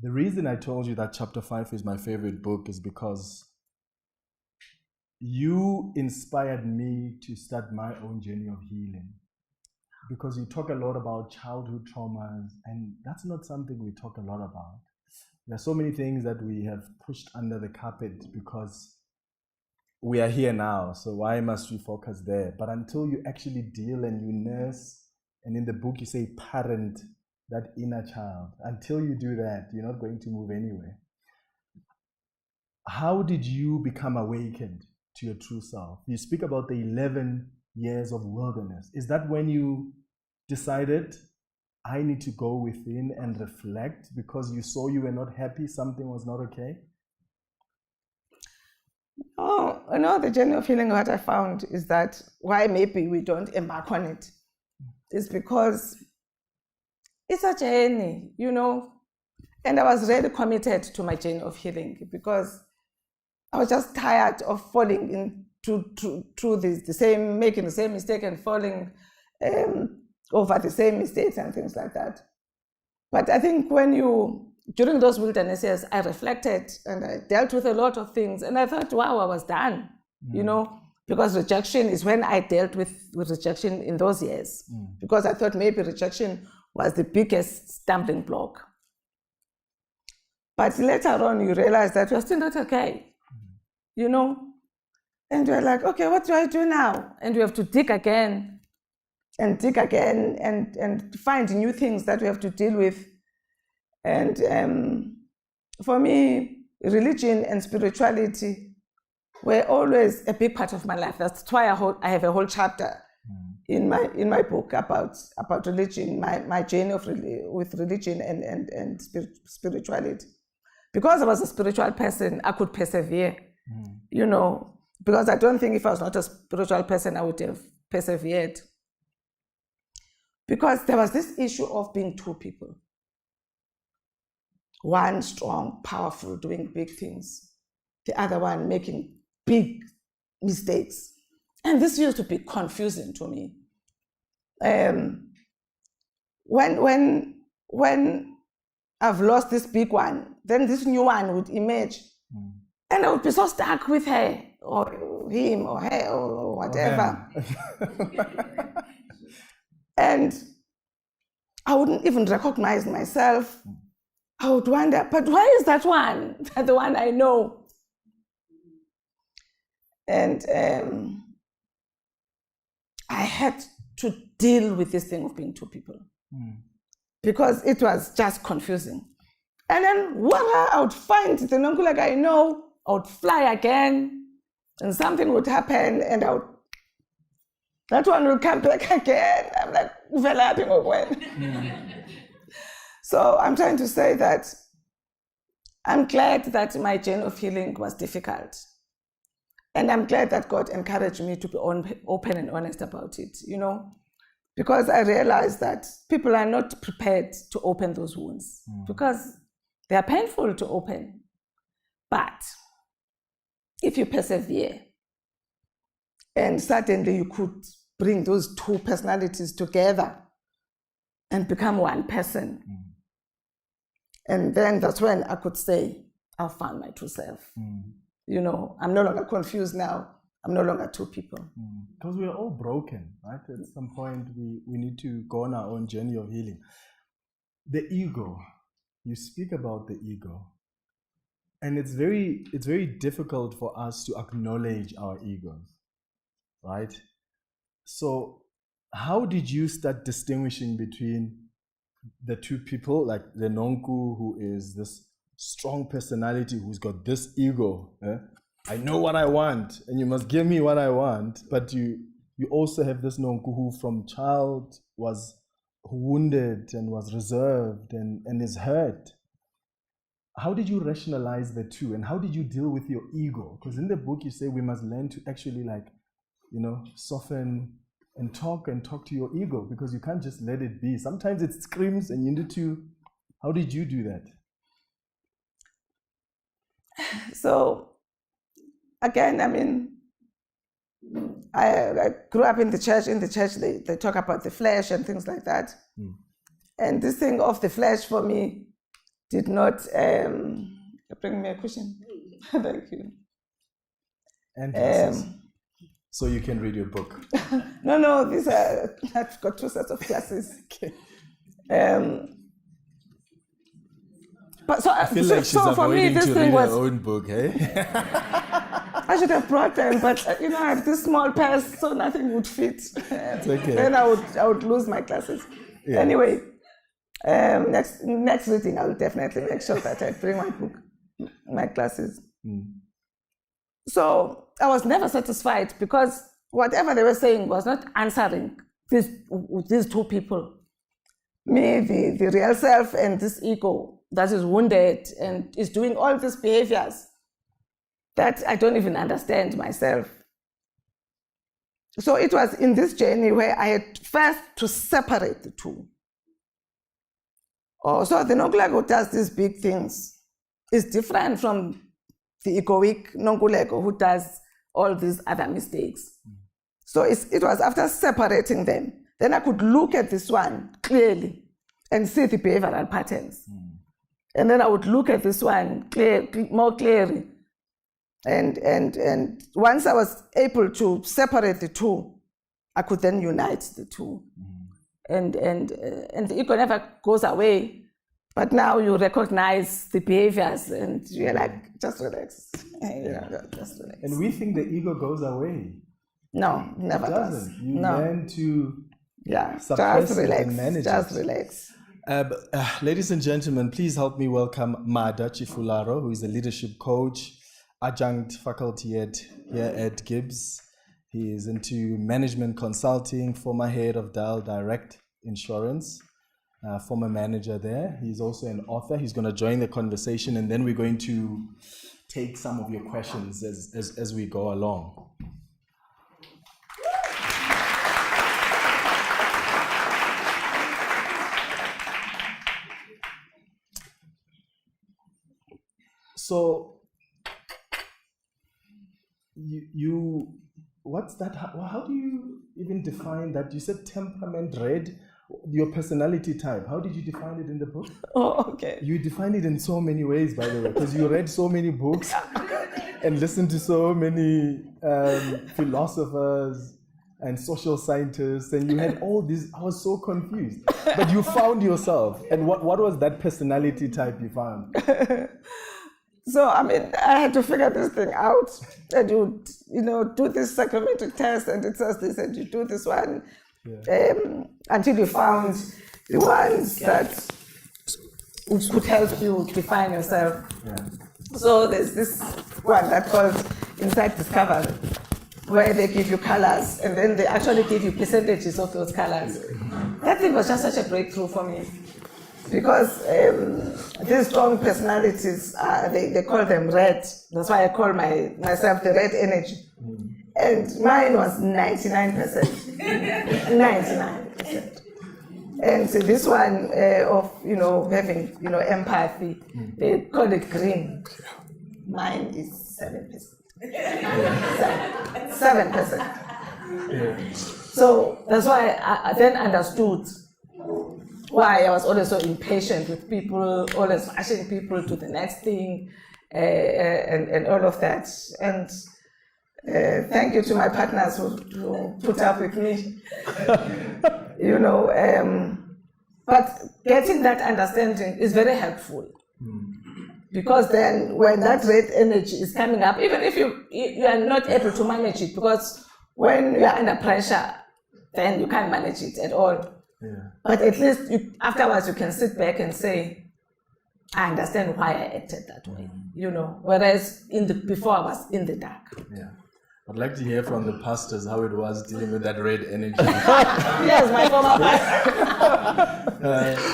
The reason I told you that chapter 5 is my favorite book is because you inspired me to start my own journey of healing. Because you talk a lot about childhood traumas, and that's not something we talk a lot about. There are so many things that we have pushed under the carpet because we are here now, so why must we focus there? But until you actually deal and you nurse, and in the book you say parent that inner child, until you do that, you're not going to move anywhere. How did you become awakened to your true self? You speak about the 11 years of wilderness. Is that when you decided, I need to go within and reflect because you saw you were not happy, something was not okay?
Oh, no, the journey of healing, what I found is that why maybe we don't embark on it is because it's a journey, you know. And I was really committed to my journey of healing because I was just tired of falling into the same, making the same mistake and falling over the same mistakes and things like that. But I think during those wilderness years, I reflected and I dealt with a lot of things. And I thought, wow, I was done, because rejection is when I dealt with rejection in those years. Because I thought maybe rejection was the biggest stumbling block. But later on, you realize that you're still not okay, And you're like, okay, what do I do now? And you have to dig again and find new things that we have to deal with. And for me, religion and spirituality were always a big part of my life. That's why I have a whole chapter in my book about religion, my journey with religion and spirituality. Because I was a spiritual person, I could persevere, because I don't think if I was not a spiritual person, I would have persevered. Because there was this issue of being two people. One strong, powerful, doing big things. The other one making big mistakes. And this used to be confusing to me. When I've lost this big one, then this new one would emerge. And I would be so stuck with her, or him, or her, or whatever. And I wouldn't even recognize myself. I would wonder, but why is that one the one I know? And I had to deal with this thing of being two people because it was just confusing. And then I would find the Nonkululeko I know, I would fly again, and something would happen, and that one will come back again. I'm like, when? So I'm trying to say that I'm glad that my journey of healing was difficult. And I'm glad that God encouraged me to be open and honest about it, because I realized that people are not prepared to open those wounds because they are painful to open. But if you persevere and suddenly you could bring those two personalities together and become one person. And then that's when I could say, I found my true self. I'm no longer confused now. I'm no longer two people.
Because we are all broken, right? At some point, we need to go on our own journey of healing. The ego, you speak about the ego. And it's very difficult for us to acknowledge our egos, right? So how did you start distinguishing between the two people, like the Nonku, who is this strong personality, who's got this ego? I know what I want, and you must give me what I want. But you also have this Nonku who from child was wounded and was reserved and is hurt. How did you rationalize the two, and how did you deal with your ego? Because in the book you say we must learn to actually soften and talk to your ego, because you can't just let it be. Sometimes it screams and you need to. How did you do that?
So, again, I grew up in the church. In the church, they talk about the flesh and things like that. And this thing of the flesh for me did not bring me a cushion. Thank you.
And glasses. So you can read your book.
No, these are, I've got two sets of glasses.
Okay.
But so,
I feel like she's
for me,
avoiding
this
to
thing
read
was,
her own book, hey?
I should have brought them, but I have this small purse, so nothing would fit.
It's okay.
Then I would lose my glasses. Yeah. Anyway, next reading, I will definitely make sure that I bring my book, my glasses. So I was never satisfied because whatever they were saying was not answering these two people. Me, the real self, and this ego that is wounded and is doing all these behaviors that I don't even understand myself. So it was in this journey where I had first to separate the two. Oh, so the Nonkululeko who does these big things is different from the egoic Nonkululeko who does all these other mistakes. So it was after separating them, then I could look at this one clearly and see the behavioral patterns. And then I would look at this one more clearly. And once I was able to separate the two, I could then unite the two. And the ego never goes away, but now you recognize the behaviors and you're like, just relax. Just relax.
And we think the ego goes away.
No, never does.
You
no.
learn to
suppress
just relax, and manage
just
it.
Relax.
Ladies and gentlemen, please help me welcome Mada Chifularo, who is a leadership coach, adjunct faculty here at Gibbs. He is into management consulting, former head of Dial Direct Insurance, former manager there. He's also an author. He's going to join the conversation, and then we're going to take some of your questions as we go along. So, what's that? How do you even define that? You said temperament red, your personality type. How did you define it in the book?
Oh, okay.
You define it in so many ways, by the way, because you read so many books and listened to so many philosophers and social scientists, and you had all these. I was so confused. But you found yourself. And what was that personality type you found?
So, I had to figure this thing out. And you do this psychometric test, and it says this, and you do this one, until you found the ones that could help you define yourself. Yeah. So there's this one that's called Inside Discovery, where they give you colors, and then they actually give you percentages of those colors. That thing was just such a breakthrough for me. Because these strong personalities, they call them red. That's why I call myself the red energy. And mine was 99%. 99%. And so this one of, having, empathy, they call it green. Mine is 7%. 7%. So that's why I then understood why I was always so impatient with people, always rushing people to the next thing, and all of that. And thank you to my partners who put up with me. But getting that understanding is very helpful. Because then when that red energy is coming up, even if you are not able to manage it, because when you are under pressure, then you can't manage it at all. Yeah. But at least afterwards you can sit back and say, I understand why I acted that way, whereas before I was in the dark.
Yeah. I'd like to hear from the pastors how it was dealing with that red energy.
Yes, my former pastor.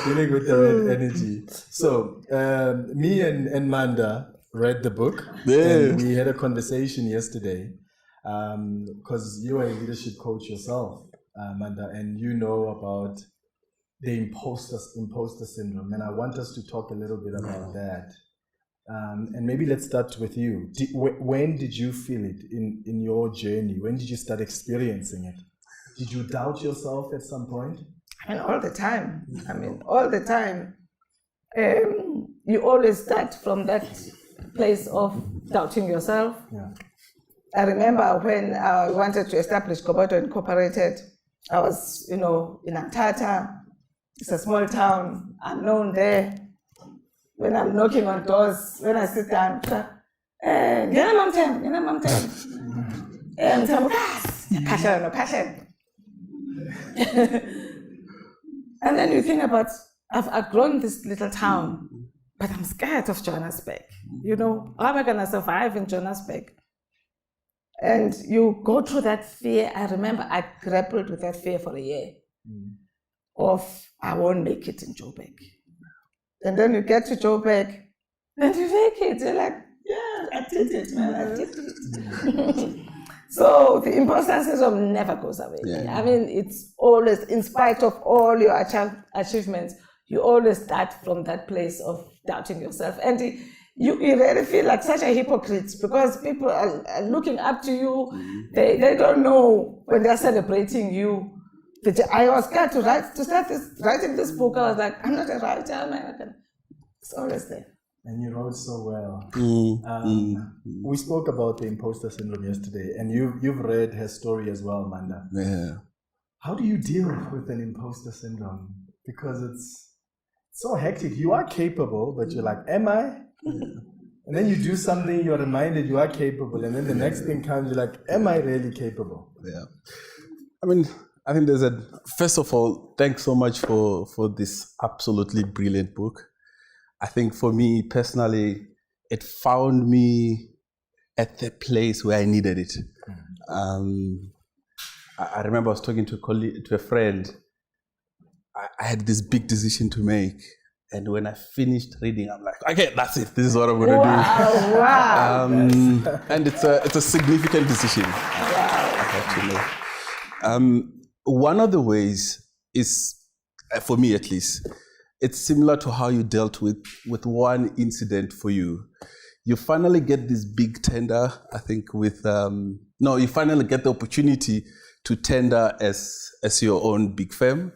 Dealing with the red energy. So, me and Manda read the book. And we had a conversation yesterday because you are a leadership coach yourself, Manda, and you know about the imposter syndrome. And I want us to talk a little bit about that. And maybe let's start with you. When did you feel it in your journey? When did you start experiencing it? Did you doubt yourself at some point?
All the time. All the time. You always start from that place of doubting yourself. Yeah. I remember when I wanted to establish Gobodo Incorporated, I was, in Antata. It's a small town. I'm known there. When I'm knocking on doors, when I sit down, and then you think about, I've outgrown this little town, but I'm scared of Johannesburg. How am I going to survive in Johannesburg? And you go through that fear. I remember I grappled with that fear for a year of, I won't make it in Joburg. And then you get to Joburg, and you make it. You're like, yeah, I did it, man, I did it. So the imposter syndrome never goes away. Yeah. It's always, in spite of all your achievements, you always start from that place of doubting yourself. And you really feel like such a hypocrite because people are looking up to you. They don't know when they're celebrating you. I was scared to start writing this book. I was like, I'm not a writer, man. It's always there.
And you wrote so well. We spoke about the imposter syndrome yesterday, and you've read her story as well, Manda.
Yeah.
How do you deal with an imposter syndrome? Because it's so hectic. You are capable, but you're like, am I? And then you do something, you're reminded you are capable, and then the next thing comes, you're like, am I really capable?
Yeah. I mean, I think first of all, thanks so much for this absolutely brilliant book. I think for me personally, it found me at the place where I needed it. I remember I was talking to a friend. I had this big decision to make. And when I finished reading, I'm like, okay, that's it. This is what I'm going to do.
Wow.
And it's a significant decision. I have to know. One of the ways is, for me at least, it's similar to how you dealt with one incident for you. You finally get this big tender, I think you finally get the opportunity to tender as your own big firm.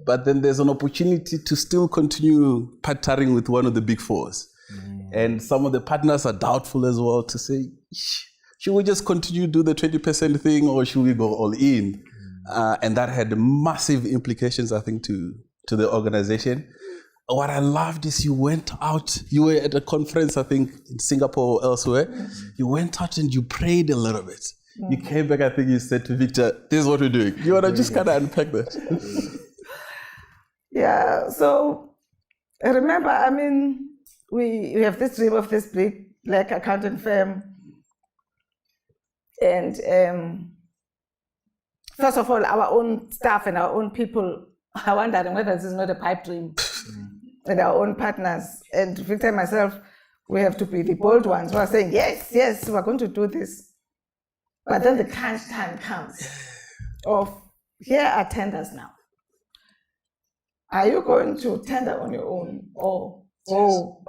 But then there's an opportunity to still continue partnering with one of the big fours. And some of the partners are doubtful as well to say, should we just continue to do the 20% thing or should we go all in? And that had massive implications, I think, to the organization. What I loved is you went out, you were at a conference, I think, in Singapore or elsewhere. You went out and you prayed a little bit. You came back, I think you said to Victor, this is what we're doing. You want to just kind of unpack that?
Yeah, so I remember, we have this dream of this big black accounting firm. And first of all, our own staff and our own people are wondering whether this is not a pipe dream. And our own partners. And Victor and myself, we have to be the bold ones who are saying, yes, we're going to do this. But then the crunch time comes of, here are tenders now. Are you going to tender on your own or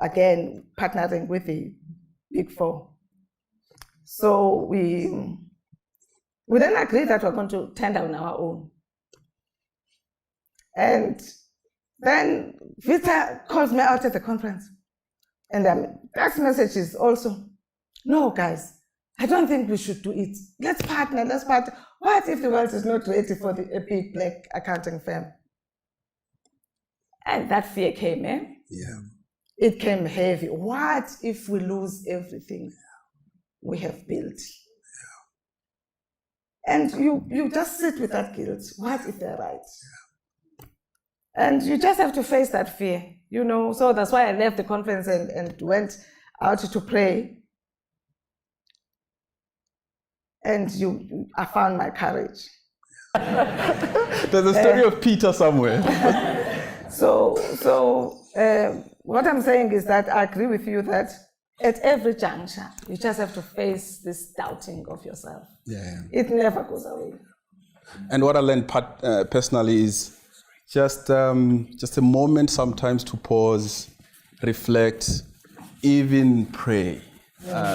again, partnering with the big four? So we then agreed that we're going to tender on our own. And then Vita calls me out at the conference. And the next message is also, no, guys, I don't think we should do it. Let's partner. What if the world is not ready for a big black accounting firm? And that fear came in.
Yeah.
It came heavy. What if we lose everything we have built? Yeah. And you just sit with that guilt. What if they're right? Yeah. And you just have to face that fear, So that's why I left the conference and went out to pray. And I found my courage.
There's a story of Peter somewhere.
So what I'm saying is that I agree with you that at every juncture, you just have to face this doubting of yourself.
Yeah.
It never goes away.
And what I learned personally is just a moment sometimes to pause, reflect, even pray.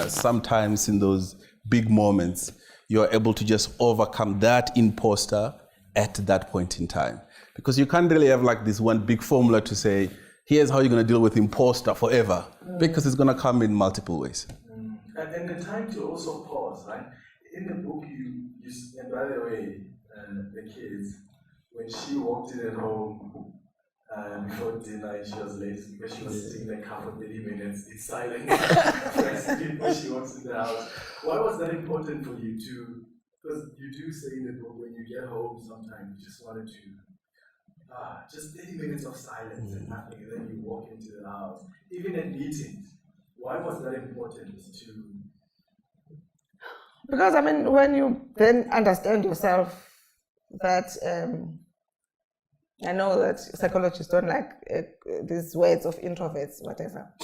Sometimes in those big moments, you're able to just overcome that imposter at that point in time. Because you can't really have like this one big formula to say, here's how you're going to deal with imposter forever. Because it's going to come in multiple ways.
And the time to also pause, right? In the book, and by the way, the kids, when she walked in at home before dinner, she was late because she was sitting like half of 30 minutes in silence before she walks in the house. Why was that important for you to? Because you do say in the book, when you get home, sometimes you just wanted to just 30 minutes of silence and nothing, and then you walk into the house. Even at meetings, why was that important to?
Because when you then understand yourself, that I know that psychologists don't like these words of introverts, whatever.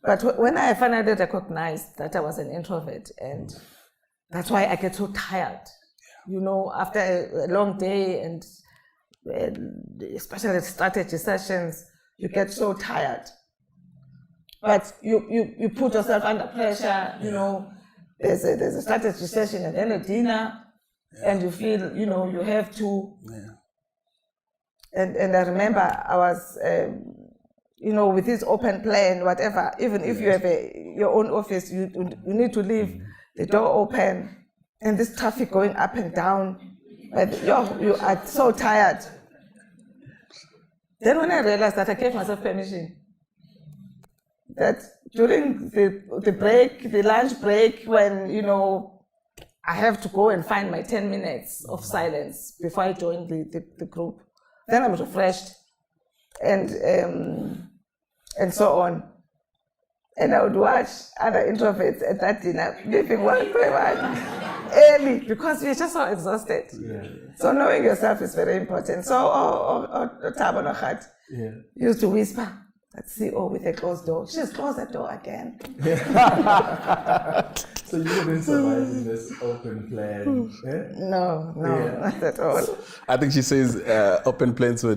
But when I finally recognized that I was an introvert, and that's why I get so tired, after a long day, and especially strategy sessions, you get so tired. But you put yourself under pressure, you know, there's a strategy session and then a dinner, and you feel, you know, you have to. And I remember I was, you know, with this open plan, whatever, even if you have your own office, you need to leave the door open, and this traffic going up and down, and you are so tired. Then when I realized that, I gave myself permission that during the break, the lunch break, when, you know, I have to go and find my 10 minutes of silence before I join the group, then I'm refreshed, and so on. And I would watch other introverts at that dinner, leaving one by one, early, because we're just so exhausted. So knowing yourself is very important. So, Thabo Nogati used to whisper, that CEO with a closed door, just close the door again.
So you've been surviving this open plan?
No, not at all.
I think she says open plans were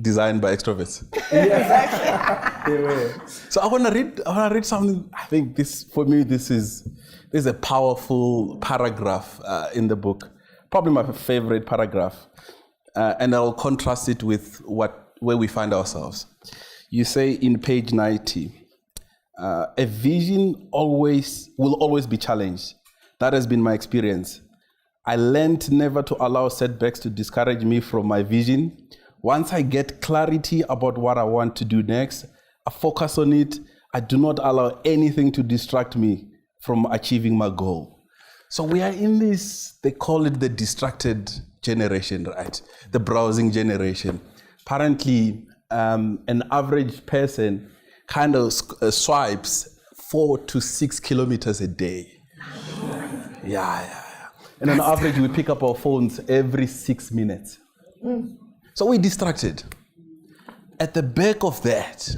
designed by extroverts.
Exactly. They were.
So I want to read something. I think this is a powerful paragraph in the book. Probably my favorite paragraph, and I'll contrast it with where we find ourselves. You say in page 90, a vision will always be challenged. That has been my experience. I learned never to allow setbacks to discourage me from my vision. Once I get clarity about what I want to do next, I focus on it. I do not allow anything to distract me from achieving my goal. So we are in this, they call it the distracted generation, right? The browsing generation. Apparently, an average person kind of swipes 4 to 6 kilometers a day. Yeah. And on average, we pick up our phones every 6 minutes. So we're distracted. At the back of that,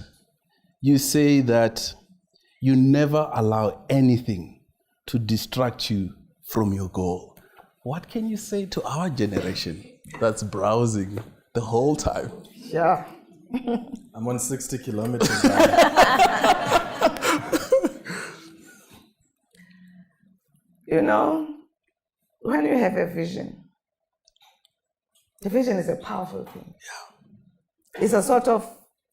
you say that you never allow anything to distract you from your goal. What can you say to our generation that's browsing the whole time?
Yeah.
I'm on 60 kilometers now.
You know, when you have a vision, the vision is a powerful thing. It's a sort of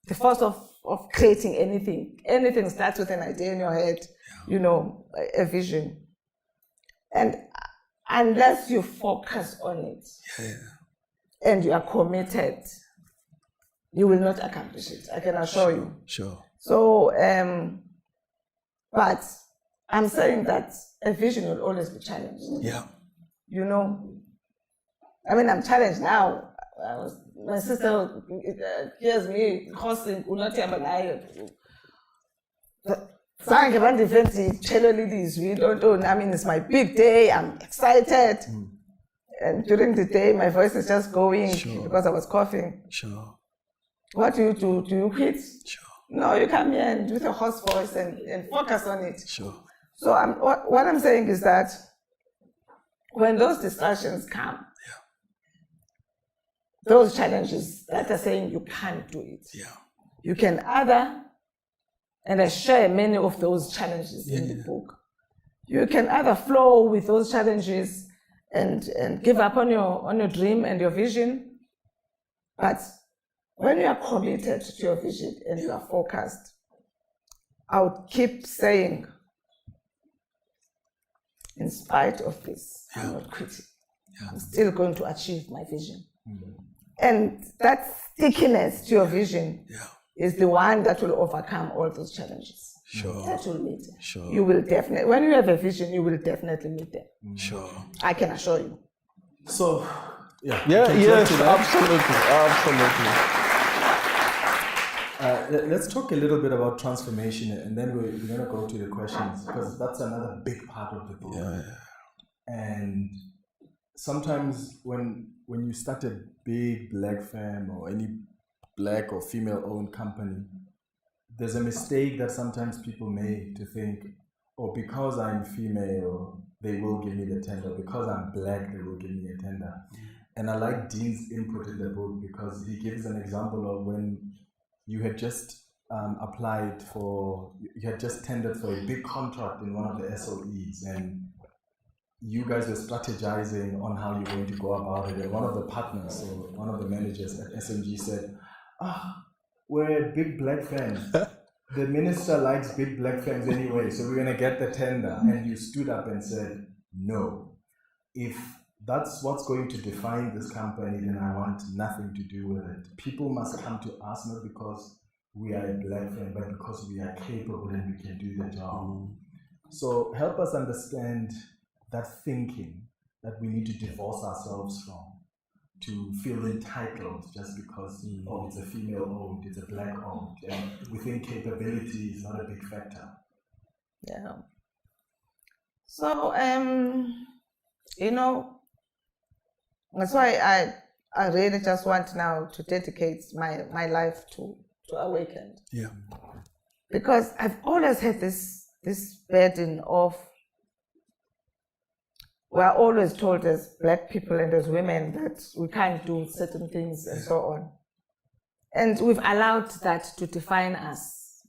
the force of creating anything. Anything starts with an idea in your head, you know, a vision. And unless you focus on it and you are committed, you will not accomplish it. I can assure you.
Sure.
So, but I'm saying that a vision will always be challenged.
Yeah.
You know, I mean, I'm challenged now. My sister hears me hosting Unathi Ambanayo. I mean, it's my big day. I'm excited. And during the day, my voice is just going because I was coughing.
Sure.
What do you do? Do you quit?
Sure.
No, you come here and with a hoarse voice and focus on it.
Sure.
So what I'm saying is that when those distractions come, those challenges that are saying you can't do it, you can either, and I share many of those challenges in the book, you can either flow with those challenges and give up on your dream and your vision, but when you are committed to your vision and you are focused, I would keep saying, in spite of this, I'm not quitting. I'm still going to achieve my vision. And that stickiness to your vision is the one that will overcome all those challenges.
Sure.
That will meet them.
Sure.
You will definitely, when you have a vision, you will definitely meet them.
Sure.
I can assure you.
So,
Yes, absolutely.
Let's talk a little bit about transformation, and then we're going to go to the questions, because that's another big part of the book. And sometimes when you start a big black firm or any black or female-owned company, there's a mistake that sometimes people make to think, oh, because I'm female, they will give me the tender. Because I'm black, they will give me a tender. And I like Dean's input in the book because he gives an example of when you had just you had just tendered for a big contract in one of the SOEs, and you guys were strategizing on how you're going to go about it. And one of the partners, or one of the managers at SMG said, we're a big black firm. The minister likes big black firms anyway, so we're going to get the tender. And you stood up and said, no. If that's what's going to define this company, then I want nothing to do with it. People must come to us not because we are a black firm, but because we are capable and we can do the job. So help us understand that thinking that we need to divorce ourselves from, to feel entitled just because, it's a female owned, it's a black owned, and we think capability is not a big factor.
Yeah. So, that's why I really just want now to dedicate my life to Awakened.
Yeah.
Because I've always had this burden of, we're always told as black people and as women that we can't do certain things and so on. And we've allowed that to define us,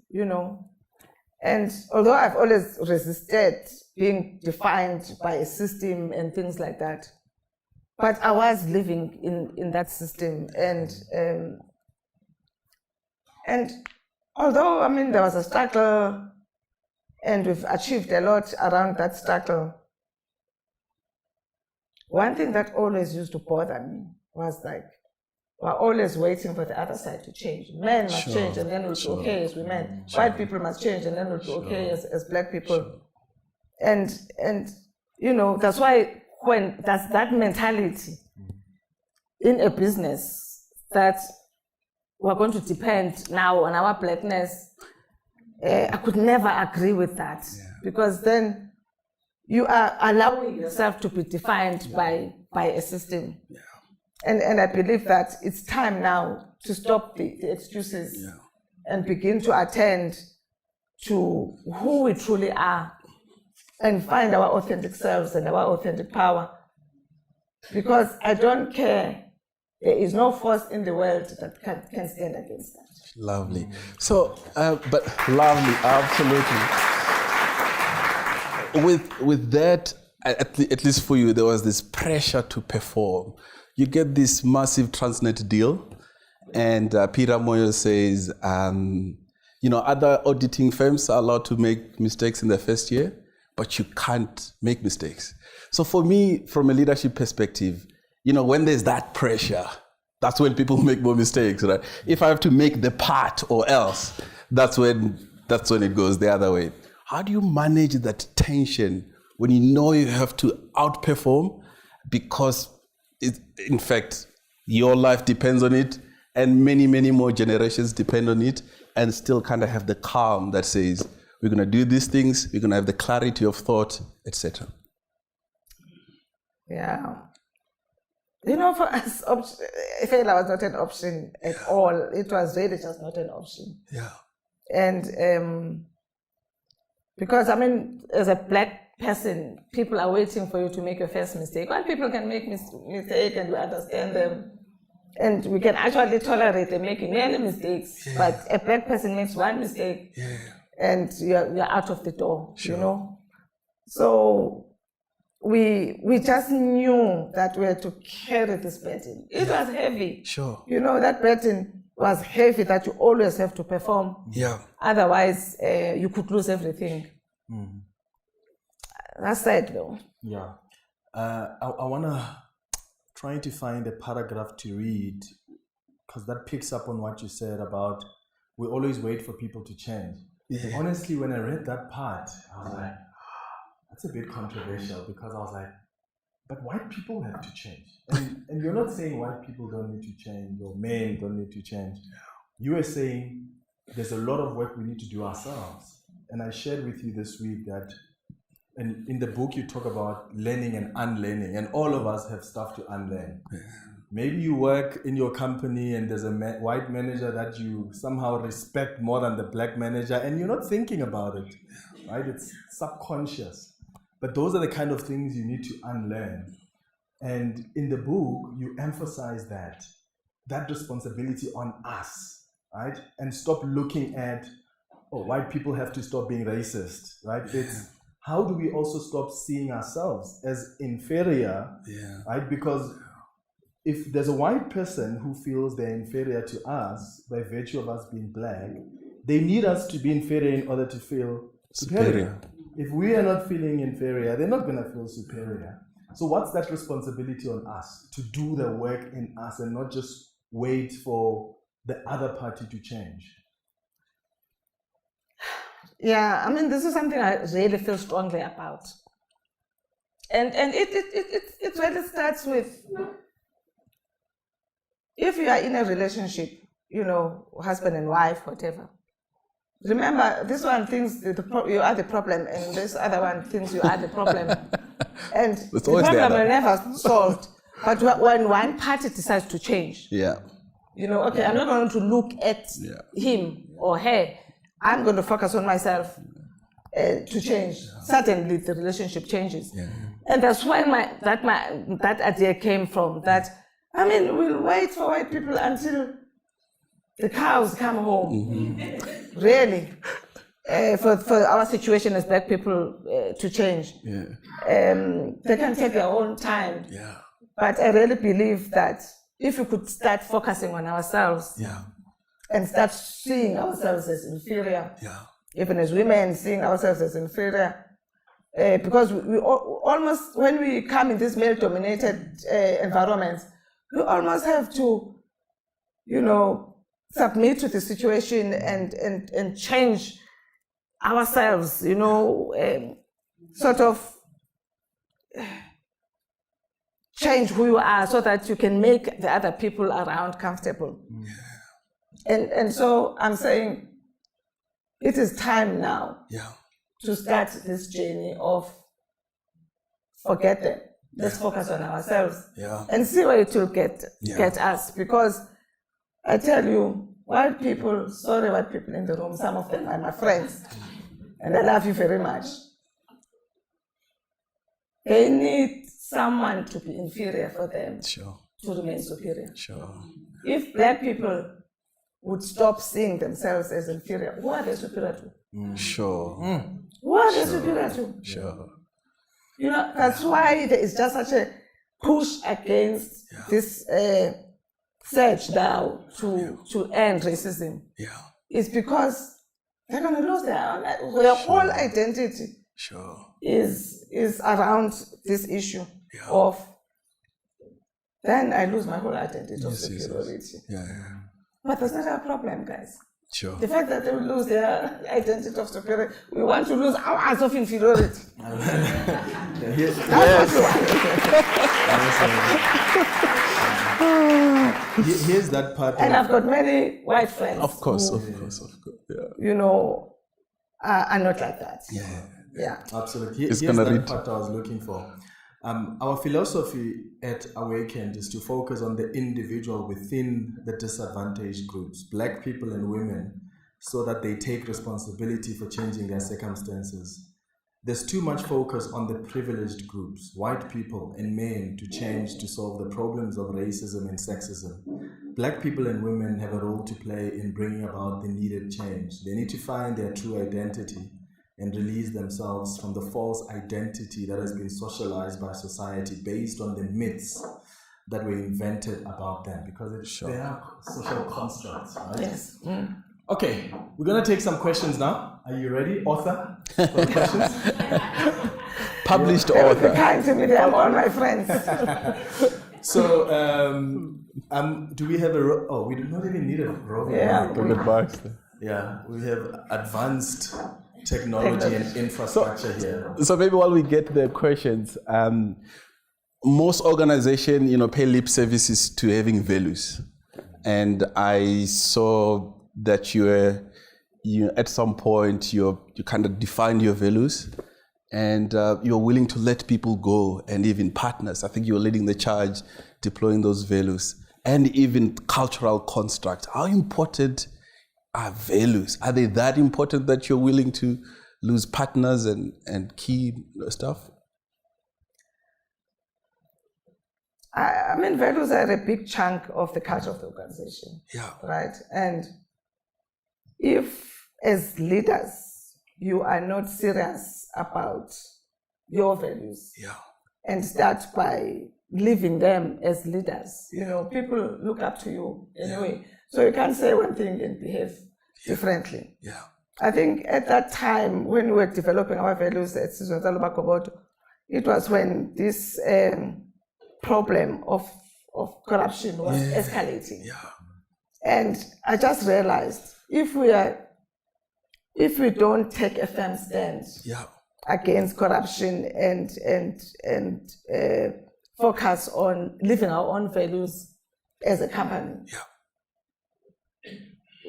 And although I've always resisted being defined by a system and things like that, but I was living in that system. And although, there was a struggle and we've achieved a lot around that struggle, one thing that always used to bother me was like, we're always waiting for the other side to change. Men must change and then we'll be okay as women. White people must change and then we'll be okay as black people. And that's why when that's that mentality in a business that we're going to depend now on our blackness, I could never agree with that. Because then you are allowing yourself to be defined by a system. And I believe that it's time now to stop the excuses and begin to attend to who we truly are and find our authentic selves and our authentic power. Because I don't care, there is no force in the world that can stand against that.
Lovely. So, but lovely, absolutely. With that, at least for you, there was this pressure to perform. You get this massive Transnet deal, and Peter Moyo says, other auditing firms are allowed to make mistakes in the first year, but you can't make mistakes. So for me, from a leadership perspective, when there's that pressure, that's when people make more mistakes, right? If I have to make the part or else, that's when it goes the other way. How do you manage that tension when you have to outperform because in fact, your life depends on it and many, many more generations depend on it, and still kind of have the calm that says, we're going to do these things, we're going to have the clarity of thought, etc.
Yeah. For us, failure was not an option at all. It was really just not an option.
Yeah.
And because, as a black person, people are waiting for you to make your first mistake. While people can make mistakes and we understand them, and we can actually tolerate them making many mistakes, but a black person makes one mistake and you're out of the door, So we just knew that we had to carry this burden. It was heavy.
Sure.
That burden was heavy that you always have to perform.
Yeah.
Otherwise, you could lose everything. That's sad, though.
Yeah. I want to try to find a paragraph to read, because that picks up on what you said about we always wait for people to change. Yeah. Honestly, when I read that part, I was like, that's a bit controversial, because I was like, but white people have to change. And you're not saying white people don't need to change or men don't need to change. You were saying there's a lot of work we need to do ourselves. And I shared with you this week that, and in the book you talk about learning and unlearning, and all of us have stuff to unlearn. Yeah. Maybe you work in your company and there's a white manager that you somehow respect more than the black manager, and you're not thinking about it, right? It's subconscious. But those are the kind of things you need to unlearn. And in the book, you emphasize that responsibility on us, right? And stop looking at, oh, white people have to stop being racist, right? It's how do we also stop seeing ourselves as inferior, right? Because if there's a white person who feels they're inferior to us by virtue of us being black, they need us to be inferior in order to feel superior. If we are not feeling inferior, they're not going to feel superior. So what's that responsibility on us to do the work in us and not just wait for the other party to change?
Yeah, I mean, this is something I really feel strongly about. And it really starts with, if you are in a relationship, you know, husband and wife, whatever. Remember, this one thinks you are the problem, and this other one thinks you are the problem. And the problem will never solved. But when one party decides to change, you know, okay, I'm not going to look at him or her. I'm going to focus on myself to change. Suddenly, the relationship changes. And that's when that idea came from. That, I mean, we'll wait for white people until the cows come home, really, for our situation as black people to change. They can take their own time. But I really believe that if we could start focusing on ourselves and start seeing ourselves as inferior, even as women, seeing ourselves as inferior, because we almost, when we come in this male-dominated environments, we almost have to, you know, submit to the situation and change ourselves, you know, sort of change who you are so that you can make the other people around comfortable. And so I'm saying it is time now to start this journey of forget them. Let's focus on ourselves and see where it will get us. Because I tell you, white people, sorry white people in the room, some of them are my friends, and I love you very much. They need someone to be inferior for them to remain superior. If black people would stop seeing themselves as inferior, who are they superior to? Who are they superior to? You know, that's why there is just such a push against this search now to end racism. It's because they're going to lose their whole identity is around this issue of, then I lose my whole identity of superiority. But that's not our problem, guys. The fact that they will lose their identity of superiority, we want to lose ours of inferiority.
Here's that part.
And I've got many white friends.
Of course.
You know, are not like that.
Absolutely. Here's that part I was looking for. Our philosophy at Awakened is to focus on the individual within the disadvantaged groups, black people and women, so that they take responsibility for changing their circumstances. There's too much focus on the privileged groups, white people and men, to change to solve the problems of racism and sexism. Black people and women have a role to play in bringing about the needed change. They need to find their true identity and release themselves from the false identity that has been socialized by society based on the myths that were invented about them, because they are social constructs, right?
Yes.
Okay, we're going to take some questions now. Are you ready, author, for the questions?
Published author.
Kind to me, they are all my friends.
So, do we have we do not even need a roving mic. Yeah, we have advanced technology and infrastructure here.
So maybe while we get the questions, most organizations, pay lip services to having values, and I saw that you at some point you kind of defined your values, and you're willing to let people go, and even partners. I think you're leading the charge, deploying those values, and even cultural constructs. How important are values? Are they that important that you're willing to lose partners and key stuff?
I mean, values are a big chunk of the culture of the organization.
Yeah.
Right? And if, as leaders, you are not serious about your values,
Yeah.
and start by living them as leaders, people look up to you anyway. So you can't say one thing and behave differently.
Yeah.
I think at that time, when we were developing our values at SizweNtsalubaGobodo, it was when this problem of corruption was escalating.
Yeah.
And I just realized if we don't take a firm stand against corruption and focus on living our own values as a company,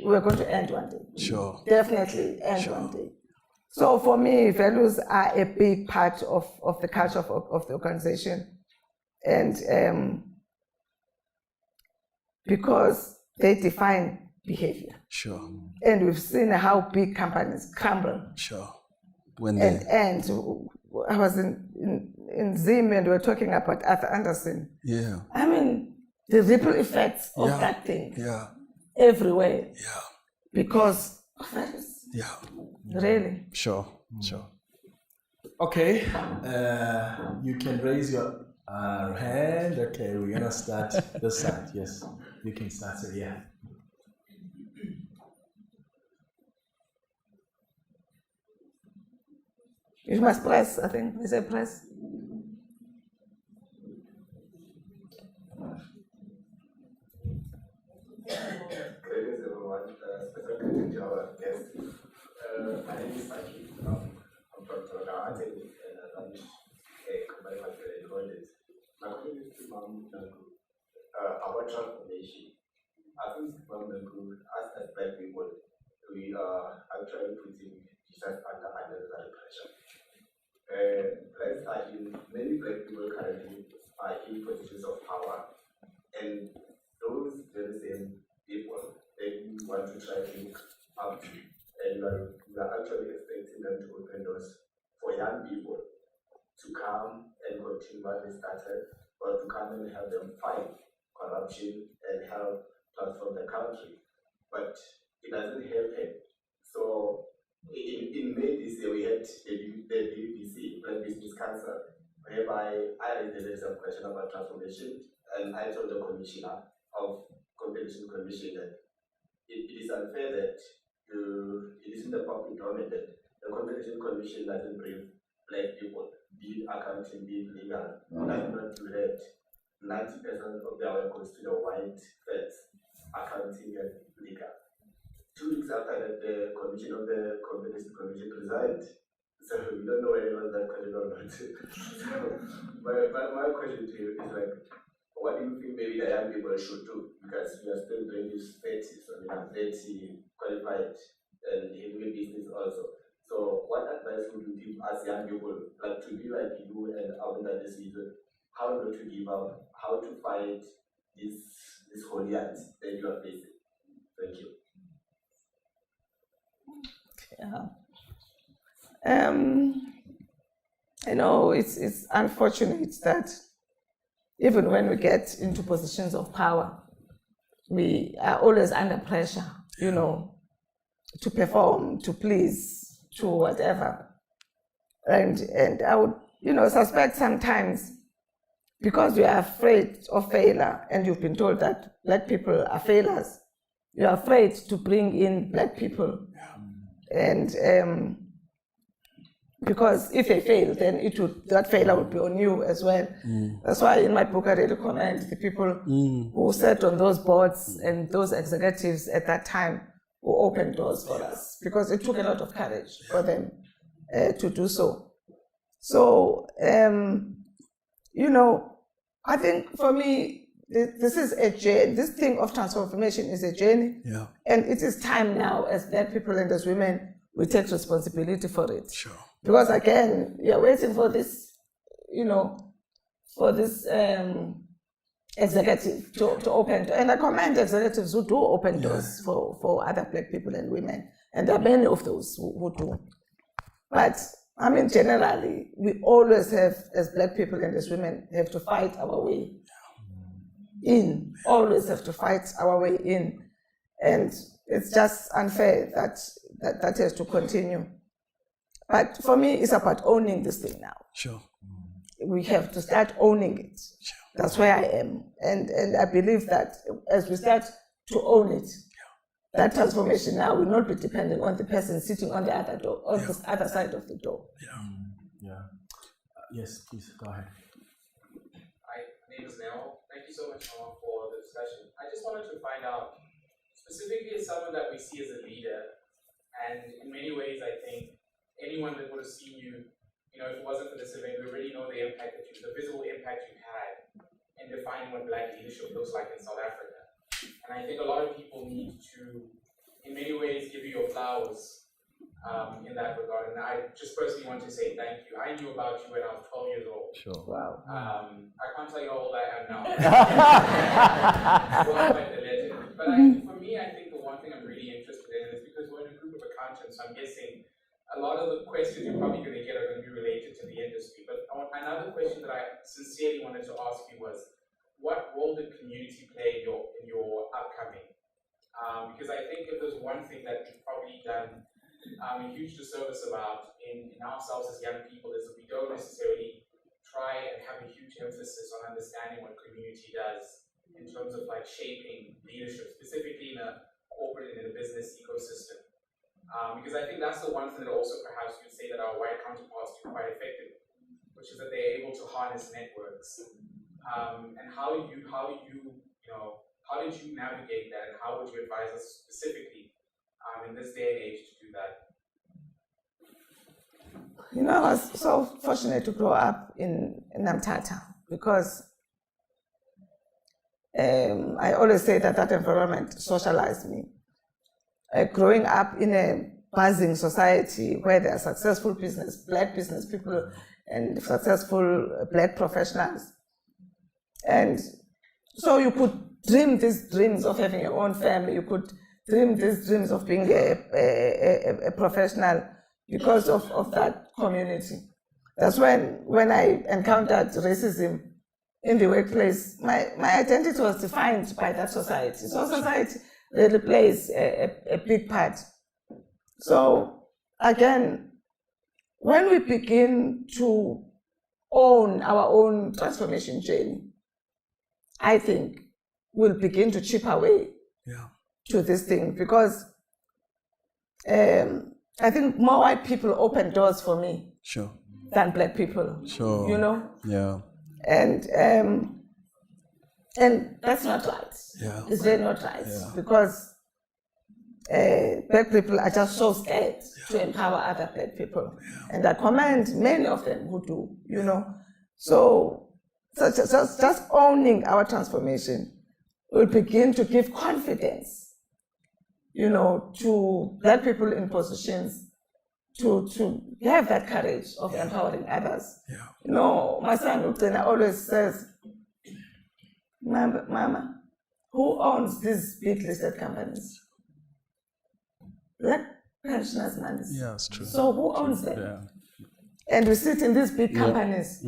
we're going to end one day.
Sure.
Definitely end one day. So for me, values are a big part of the culture of the organization. And because they define behavior.
Sure.
And we've seen how big companies crumble.
Sure. When they...
And I was in Zim and we were talking about Arthur Anderson.
Yeah.
I mean, the ripple effects of that thing.
Yeah.
Everywhere.
Yeah.
Because of values.
Yeah.
Really.
Sure. Sure.
Okay. You can raise your hand. Okay, we're gonna start this side. Yes, you can start. So yeah.
You must press, I think. Is it press?
Greetings, everyone. Special greeting to our guest. My name is Saki. I'm from Toronto, and I run a company called My question is to Ma'am Nonku about transformation. I think Ma'am Nonku, as Black people, we are actually putting Jesus under unnecessary pressure. Let's start in many Black people currently are in positions of power, and those very same people they want to try to look up to, and we are actually expecting them to open doors for young people to come and continue what they started, or to come and help them fight corruption and help transform the country. But it doesn't happen. So in May this year we had the BBC, Black Business Council, whereby I raised a question about transformation, and I told the commissioner of Competition Commission that it is unfair that it is in the public domain that the Competition Commission doesn't bring Black people, be it accounting, be it legal, does not do that. 90% of their work goes to the white feds, accounting and legal. 2 weeks after that, the commission of the Competition Commission resigned. So we don't know whether it was that question or not. So my question to you is like, what do you think maybe the young people should do? Because we are still doing this 30s. I mean, I'm 30, qualified, and having a business also. So what advice would you give us young people, like to be like you and Abunda this season, how not to give up, how to fight this holy act that you are facing? Thank you.
It's unfortunate that even when we get into positions of power, we are always under pressure, to perform, to please, to whatever. And I would, suspect sometimes, because we are afraid of failure, and you've been told that Black people are failures, you're afraid to bring in Black people. And because if they fail, then that failure would be on you as well. That's why in my book I really commend the people who sat on those boards and those executives at that time who opened doors for us, because it took a lot of courage for them to do so. So, I think for me, this is a journey. This thing of transformation is a journey.
Yeah.
And it is time now, as Black people and as women, we take responsibility for it.
Sure.
Because again, you're waiting for this, executive to open. And I commend executives who do open doors for other Black people and women. And there are many of those who do. But I mean, generally, we always have, as Black people and as women, have to fight our way in, always have to fight our way in. And it's just unfair that has to continue. But for me, it's about owning this thing now.
Sure.
We have to start owning it.
Sure.
That's where I am. And I believe that as we start to own it, that transformation now will not be dependent on the person sitting on the other door, on the other side of the door.
Yes, please, go ahead.
Hi, my name is Nell. Thank you so much, Mama, for the discussion. I just wanted to find out, specifically as someone that we see as a leader, and in many ways, I think anyone that would have seen you, if it wasn't for this event, we already know the impact the visible impact you had in defining what Black leadership looks like in South Africa. And I think a lot of people need to, in many ways, give you your flowers in that regard. And I just personally want to say thank you. I knew about you when I was 12 years old.
Sure.
Wow.
I can't tell you how old I am now. Well, quite a legend. But for me, I think the one thing I'm really interested in is because we're in a group of accountants, so I'm guessing a lot of the questions you're probably going to get are going to be related to the industry. But another question that I sincerely wanted to ask you was, what role did community play in your upcoming? Because I think if there's one thing that we've probably done a huge disservice about in ourselves as young people is that we don't necessarily try and have a huge emphasis on understanding what community does in terms of like shaping leadership, specifically in a corporate and in a business ecosystem. Because I think that's the one thing that also perhaps you'd say that our white counterparts do quite effectively, which is that they're able to harness networks. And how did you navigate that, and how would you advise us specifically in this day and age to do that?
I was so fortunate to grow up in Namtata because I always say that environment socialized me. Growing up in a buzzing society where there are successful Black business people and successful Black professionals. And so you could dream these dreams of having your own family. You could dream these dreams of being a professional because of that community. That's when I encountered racism in the workplace, my identity was defined by that society. So society really plays a big part. So again, when we begin to own our own transformation journey, I think we'll begin to chip away to this thing, because I think more white people open doors for me than Black people. And that's not right. It's really not right, because Black people are just so scared to empower other Black people, and I commend many of them who do. So just owning our transformation will begin to give confidence, to Black people in positions to have that courage of empowering others. My son Uqina always says, Mama, who owns these big listed companies? Black pensioners' money.
Yeah, it's true.
So who owns them? And we sit in these big companies.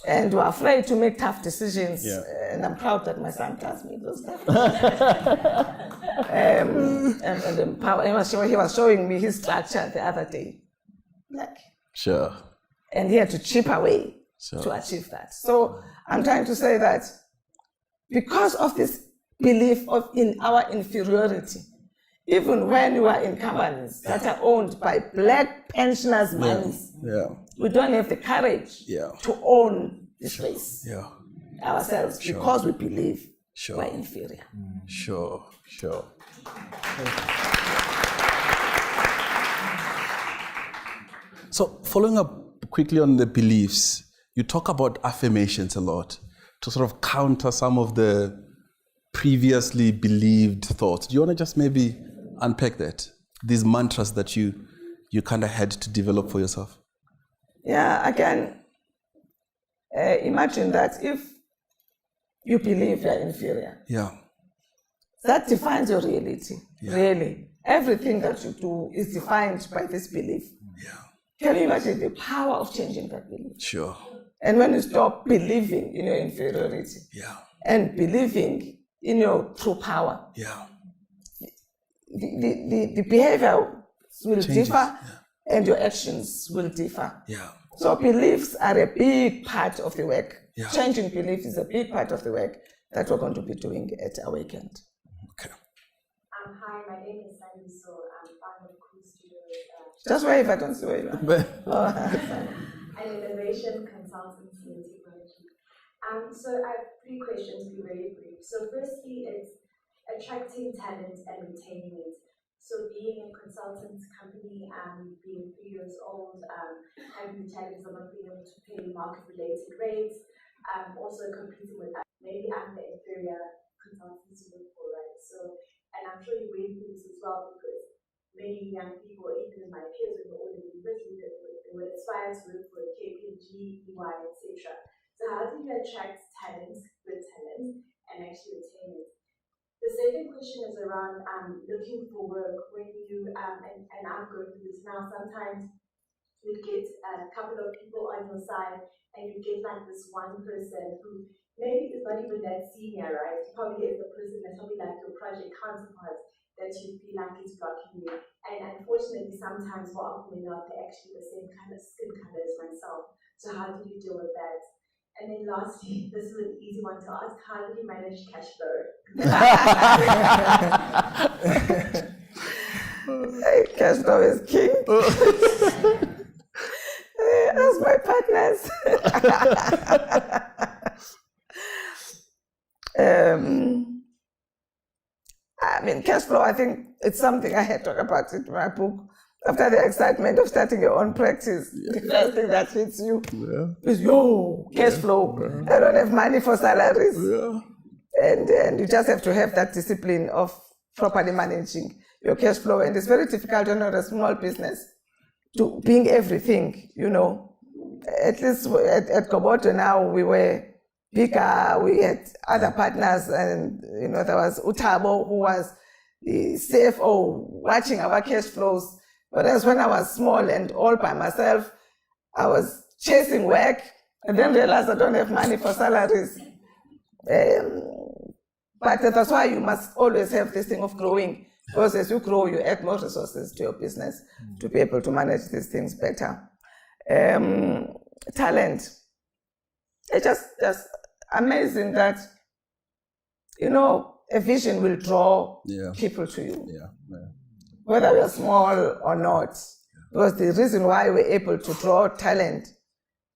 And we're afraid to make tough decisions. And I'm proud that my son does make those tough decisions. And empower. He was showing me his structure the other day. And he had to chip away to achieve that. So I'm trying to say that because of this belief in our inferiority, even when you are in companies that are owned by Black pensioners' monies, we don't have the courage to own this space ourselves because we believe we're inferior.
So following up quickly on the beliefs, you talk about affirmations a lot to sort of counter some of the previously believed thoughts. Do you want to just maybe unpack that? These mantras that you kind of had to develop for yourself?
Yeah, again, imagine that if you believe you're inferior, that defines your reality, really. Everything that you do is defined by this belief. Can you imagine the power of changing that belief?
Sure.
And when you stop believing in your inferiority, and believing in your true power.
Yeah.
The behavior will
Changes,
differ, and your actions will differ.
Yeah.
So beliefs are a big part of the work.
Yeah.
Changing beliefs is a big part of the work that we're going to be doing at Awakened.
Okay.
Hi, my name is Sandy, so I'm part of Cool Studios.
Just wave, I don't see where you are.
An innovation consultancy in technology. So I have 3 questions, be very brief. So firstly, it's attracting talent and retaining it. So being a consultant company, being 3 years old, having the challenges of not being able to pay market-related rates, also competing with maybe I'm the inferior consultant to look for, right? So, and I'm sure you went through this as well, because many young people, even in my peers, when we're all in university, they were inspired to look for KPMG, EY, etc. So how do you attract talent, good talent, and actually retain it? The second question is around looking for work. When you, and I'm going through this now, sometimes you get a couple of people on your side and you get like this one person who maybe is not even that senior, right? Probably is the person that's probably like your project counterpart that you feel like is blocking you. And unfortunately, sometimes more often than not, they're actually the same kind of skin color as myself. So how do you deal with that? And then lastly, this is an easy one to ask, how do you manage cash flow?
Cash flow is king. As my partners. I mean, cash flow, I think it's something I had talked about in my book. After the excitement of starting your own practice, the first thing that hits you is, cash flow. I don't have money for salaries. And you just have to have that discipline of properly managing your cash flow. And it's very difficult when you're a small business to being everything, you know. At least at Gobodo now, we were bigger, we had other partners, and you know, there was Utabo, who was the CFO watching our cash flows. Whereas when I was small and all by myself, I was chasing work and then realized I don't have money for salaries. But that's why you must always have this thing of growing, because as you grow, you add more resources to your business to be able to manage these things better. Talent. It's just amazing that, you know, a vision will draw people to you. Whether you're small or not. Because the reason why we're able to draw talent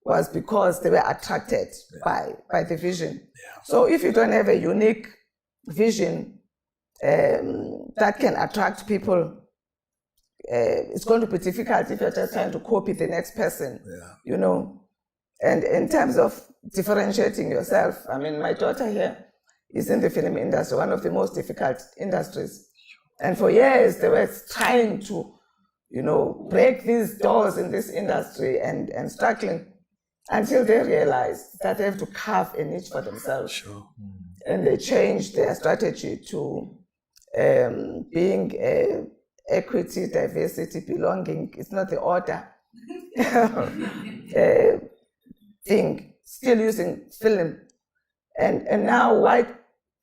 was because they were attracted by the vision. So if you don't have a unique vision that can attract people, it's going to be difficult if you're just trying to copy the next person, you know. And in terms of differentiating yourself, I mean, my daughter here is in the film industry, one of the most difficult industries. And for years, they were trying to, you know, break these doors in this industry and struggling until they realized that they have to carve a niche for themselves. And they changed their strategy to being equity, diversity, belonging. It's not the order thing, still using film. And now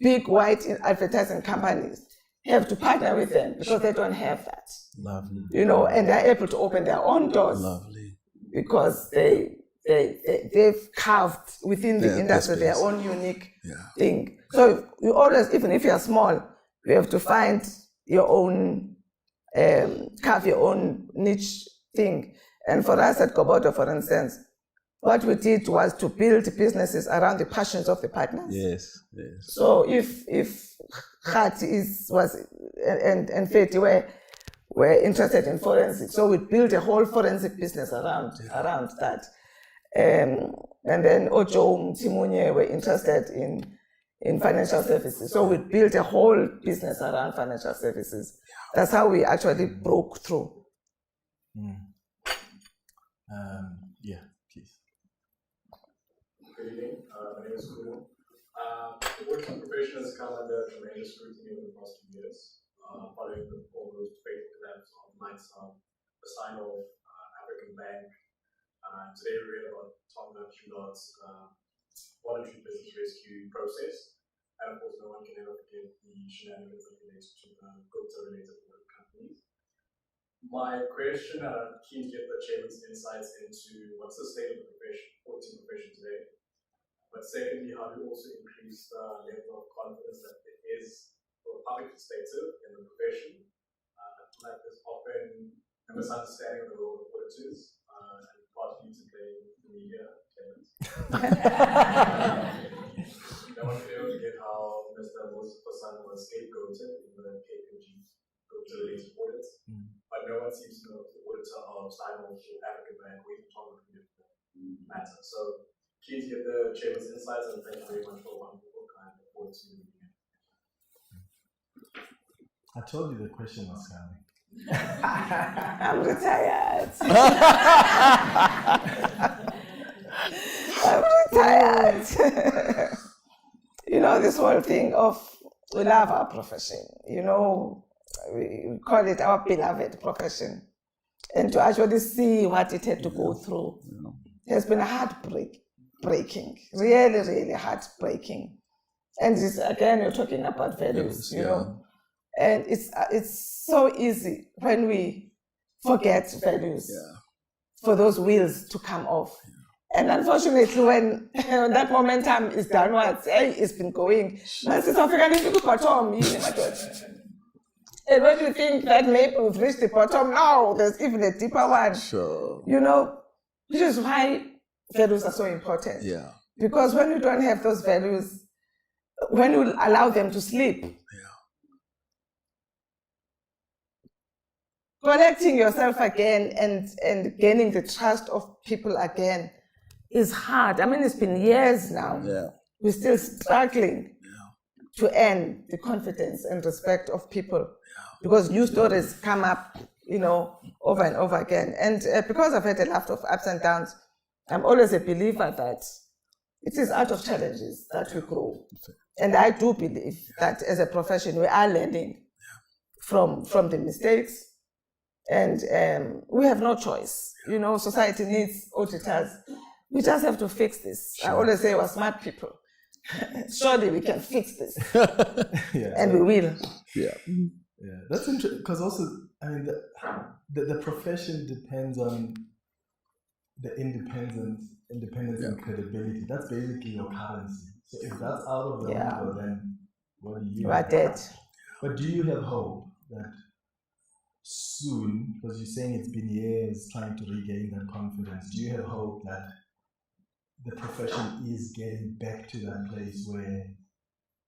big white advertising companies have to partner with them because they don't have that.
Lovely.
You know, and they're able to open their own doors.
Lovely.
Because they've carved within the industry their own unique thing. So you always, even if you're small, you have to find your own, carve your own niche thing. And for us at Gobodo, for instance, what we did was to build businesses around the passions of the partners.
Yes.
So if Khati and Feti were interested in forensics, so we built a whole forensic business around that. And then Ojo Timunye were interested in financial services, so we built a whole business around financial services. That's how we actually broke through.
Please.
Good evening. My name is Kuru. The works of professionals come under tremendous scrutiny over the past 2 years, following the foremost fatal collapse of Nights of the sign of African Bank. Today we read about Tom Nutshulot's voluntary business rescue process.
And of course, no one can ever forget the shenanigans that related to the GoTo-related companies. My question, and I'm keen to get the chairman's insights into what's the state of the auditing profession today. But secondly, how do you also increase the level of confidence that there is, from a public perspective, in the profession? I feel like there's often a misunderstanding of the role of auditors, and partly to blame the media, tenants. No one can ever forget how Mr. Moses Posan was scapegoated in the KPMG GoTo-related audits, but no one seems to know the auditor of Simon or African Bank or even Tom matter. So, keen to get the chairman's insights, and thank you very much for a wonderful book. I look forward to reading it.
I told you the question was coming.
I'm retired. I'm retired. You know, this whole thing of we love our profession. You know, we call it our beloved profession. And to actually see what it had to go through has been heartbreaking, really, really heartbreaking. And this, again, you're talking about values, you know. And it's so easy when we forget values for those wheels to come off. And unfortunately, when that momentum is downwards, it's been going. And when you think that maybe we've reached the bottom, no, there's even a deeper one.
Sure.
You know, which is why values are so important.
Yeah.
Because when you don't have those values, when you allow them to sleep, collecting yourself again and gaining the trust of people again is hard. I mean, it's been years now.
Yeah.
We're still struggling to earn the confidence and respect of people because new stories come up, you know, over and over again. And because I've had a lot of ups and downs, I'm always a believer that it is out of challenges that we grow. And I do believe that as a profession, we are learning from the mistakes. And we have no choice. You know, society needs auditors. We just have to fix this. I always say we're smart people. Surely we can fix this. And we will.
Yeah, that's interesting because also, I mean, the profession depends on the independence and credibility. That's basically your currency. So if that's out of the window, then what do you?
You are dead.
But do you have hope that soon, because you're saying it's been years trying to regain that confidence, do you have hope that the profession is getting back to that place where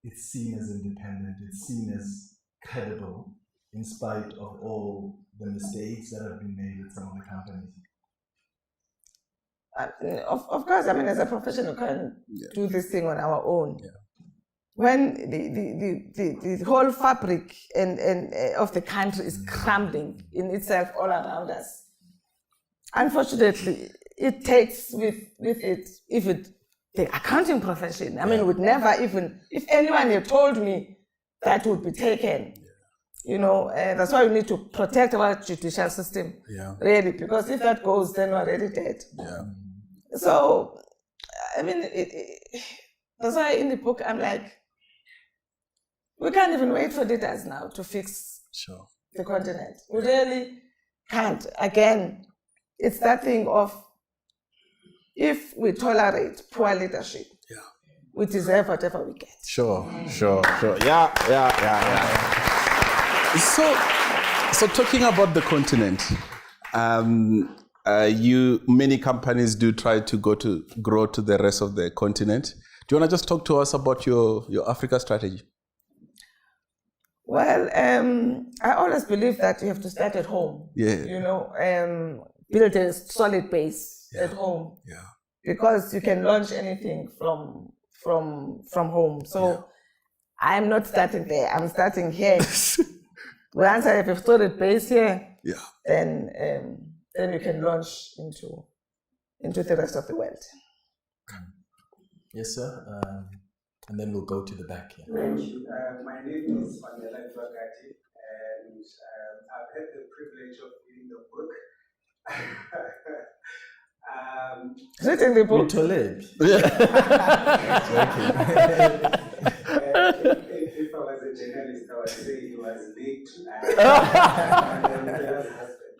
it's seen as independent, it's seen as credible, in spite of all the mistakes that have been made with some of the companies?
Of course, I mean, as a profession, we can't do this thing on our own. When the whole fabric of the country is crumbling in itself all around us, unfortunately, it takes with it even the accounting profession. I mean, would never even, if anyone had told me that would be taken, you know, that's why we need to protect our judicial system, really, because if that goes, then we're already dead. So, I mean, that's why in the book, I'm like, we can't even wait for leaders now to fix the continent. We really can't. Again, it's that thing of if we tolerate poor leadership, we deserve whatever we get.
Sure. Yeah. So talking about the continent, many companies do try to grow to the rest of the continent. Do you want to just talk to us about your Africa strategy?
Well, I always believe that you have to start at home. You know, build a solid base at home. Because you can launch anything from home. So I'm not starting there. I'm starting here. Once I have a solid base here, then you can launch into the rest of the world.
Yes, sir. And then we'll go to the back here.
Thank you. My name is unordinary, and I've had the privilege of reading the book.
Reading the book.
If I was a journalist, I would say he was linked to Mandela's husband.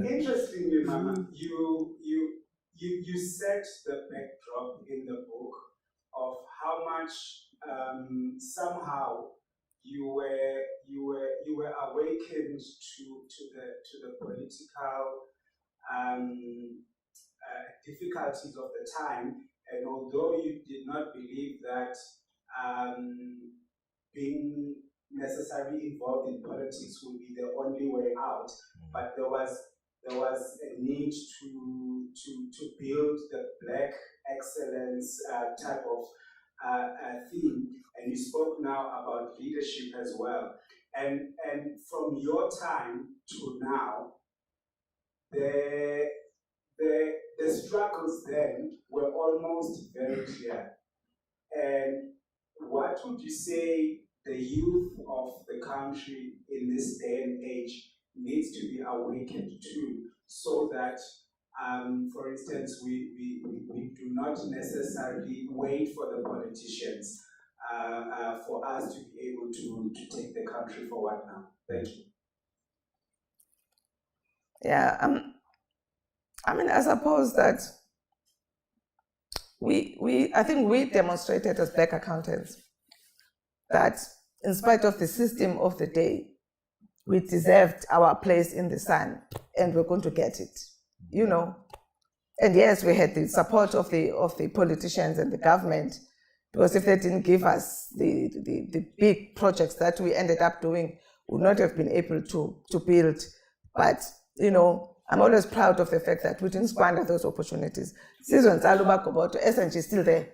Interestingly, Mama, you set the backdrop in the book of how much somehow you were awakened to the political difficulties of the time, and although you did not believe that being necessarily involved in politics would be the only way out, but there was a need to build the Black excellence type of theme, and you spoke now about leadership as well. And from your time to now, the struggles then were almost very clear. And what would you say the youth of the country in this day and age needs to be awakened to, so that, for instance, we do not necessarily wait for the politicians for us to be able to take the country forward now? Thank you.
Yeah, I mean, I suppose that I think we demonstrated as Black accountants that in spite of the system of the day, we deserved our place in the sun, and we're going to get it, you know. And yes, we had the support of the politicians and the government, because if they didn't give us the big projects that we ended up doing, we would not have been able to build. But, you know, I'm always proud of the fact that we didn't squander those opportunities. SizweNtsalubaGobodo, SNG is still there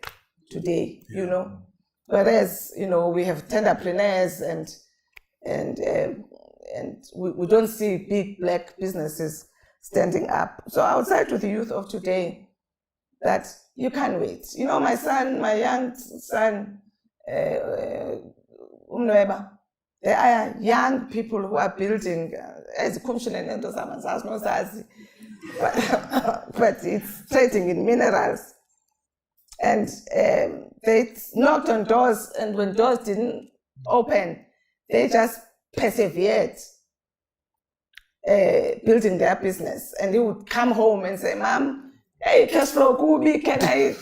today, you know. Whereas, you know, we have tenderpreneurs and we don't see big Black businesses standing up. So I would say to the youth of today that you can't wait. You know, my young son, Umnweba, there are young people who are building, but it's trading in minerals. And they knocked on doors, and when doors didn't open, they just persevered building their business. And he would come home and say, "Mom, hey, cash flow Kubi, can I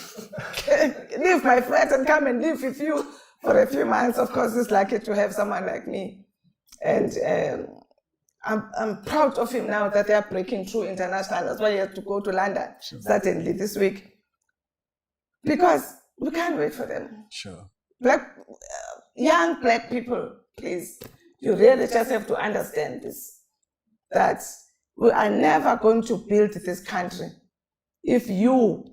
leave my flat and come and live with you for a few months?" Of course, he's lucky to have someone like me. And I'm proud of him now that they are breaking through international. That's why he has to go to London, certainly this week. Because we can't wait for them.
Sure.
Young Black people, please, you really just have to understand this, that we are never going to build this country if you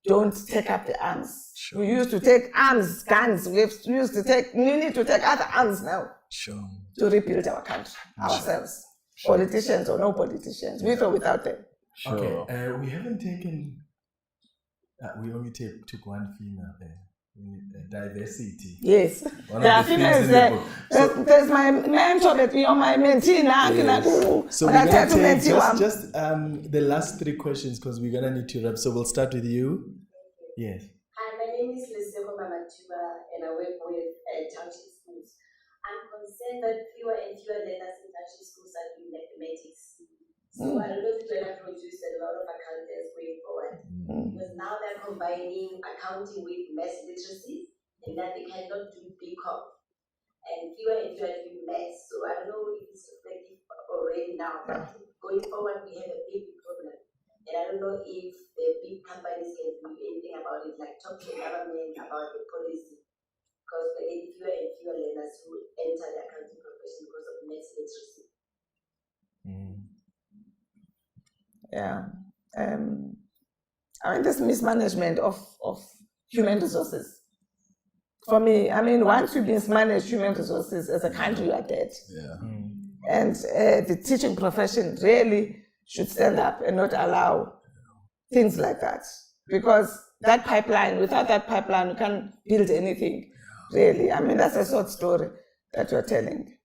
don't take up the arms. Sure. We used to take arms, guns. We need to take other arms now.
Sure.
To rebuild our country, ourselves. Sure. Politicians or no politicians, with or without them.
Sure. Okay, we haven't taken... we only took one female there. Diversity.
Yes. There are females there. There's my mentor, but you're my mentee now.
Yes. So we're going to take just the last three questions, because we're going to need to wrap. So we'll start with you. Yes.
Hi, my name is Liseko Mamatuba, and I work with township schools. I'm concerned that fewer and fewer learners in township schools are doing mathematics. So I don't know if it's going to produce a lot of accountants going forward. Because now they're combining accounting with math literacy, and that they cannot do BCom. And fewer doing math. So I don't know if it's reflective already now, but going forward we have a big problem. And I don't know if the big companies can do anything about it, like talk to the government about the policy. Because we're getting fewer and fewer learners who enter the accounting profession because of math literacy.
Yeah. I mean, this mismanagement of human resources. For me, I mean, once you mismanage human resources as a country, you are dead.
Yeah.
And the teaching profession really should stand up and not allow things like that. Because that pipeline, without that pipeline, you can't build anything, really. I mean, that's a short story that you're telling.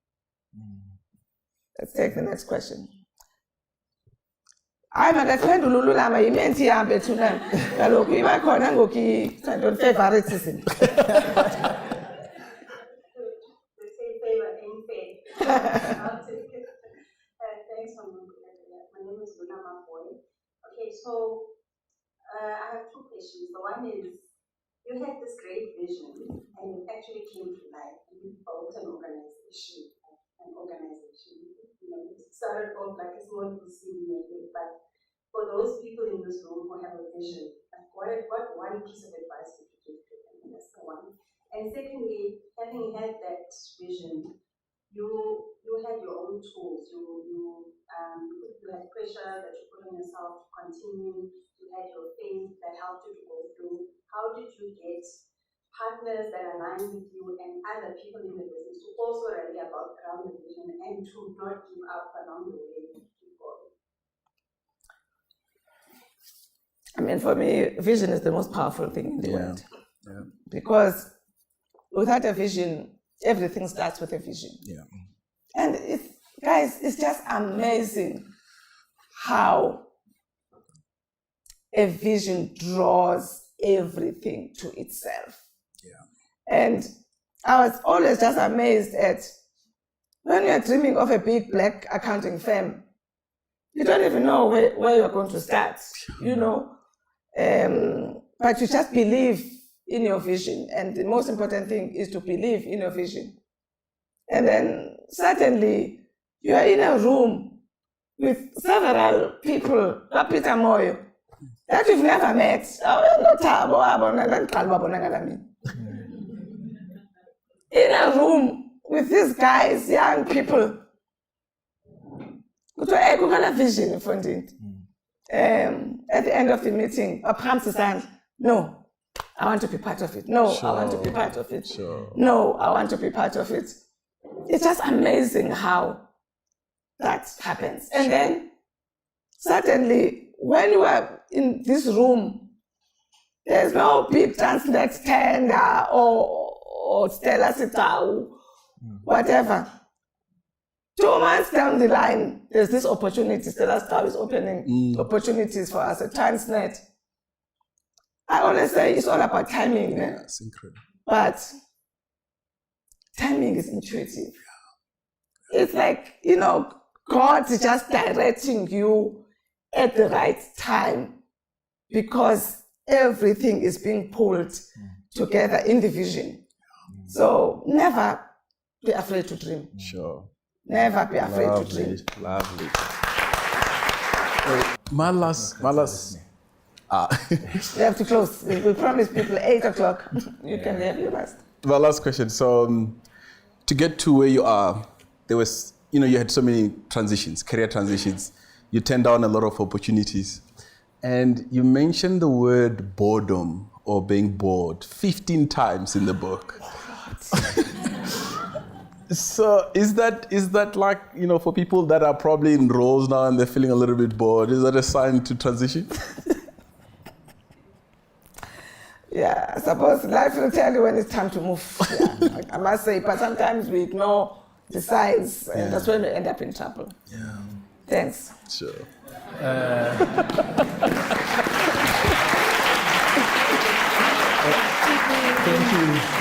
Let's take the next question. hayi makasiphendule ululama yimenti ihambe thuna kaloku iba khona ngoku favoritism.
They say favor ain't fair. I'll take it. Thanks for my name is Luna Maboy. Okay, so I have two questions. The one is, you had this great vision and it actually came to life. You built an organization. You know, it started off like a small VC maybe, but for those people in this room who have a vision, like what one piece of advice would you give to them? That's the one. And secondly, having had that vision, you had your own tools. You had pressure that you put on yourself to continue. You had your faith that helped you to go through. How did you get partners that align with you and other people in the business to also rally around the vision and to not give up along the way to keep going?
I mean, for me, vision is the most powerful thing in the world.
Yeah.
Because without a vision, everything starts with a vision.
Yeah.
And it's just amazing how a vision draws everything to itself.
Yeah.
And I was always just amazed at when you're dreaming of a big black accounting firm, you don't even know where you're going to start, you know. But you just believe in your vision. And the most important thing is to believe in your vision. And then suddenly you are in a room with several people, Peter Moyo, that you've never met. In a room with these guys, young people. At the end of the meeting, no, I want to be part of it. No, I want to be part of it. No, I want to be part of it. It's just amazing how that happens. And then suddenly, when you are in this room, there's no big Transnet tender or Stella Sitau, whatever. 2 months down the line, there's this opportunity. Stella Sitau is opening opportunities for us at Transnet. I always say it's all about timing.
Yeah, it's incredible.
But timing is intuitive. It's like, you know, God is just directing you at the right time because everything is being pulled together in the vision. So never be afraid to dream.
Sure.
Never be afraid to dream.
Lovely. My last.
We have to close. We promised people 8 o'clock. You can have your last.
My last question. So, to get to where you are, there was, you had so many transitions, career transitions. You turned down a lot of opportunities. And you mentioned the word boredom or being bored 15 times in the book. So is that like, for people that are probably in roles now and they're feeling a little bit bored, is that a sign to transition?
Yeah, I suppose life will tell you when it's time to move. Yeah, I must say, but sometimes we ignore the signs and that's when we end up in trouble.
Yeah.
Thanks.
Sure.
Thank you.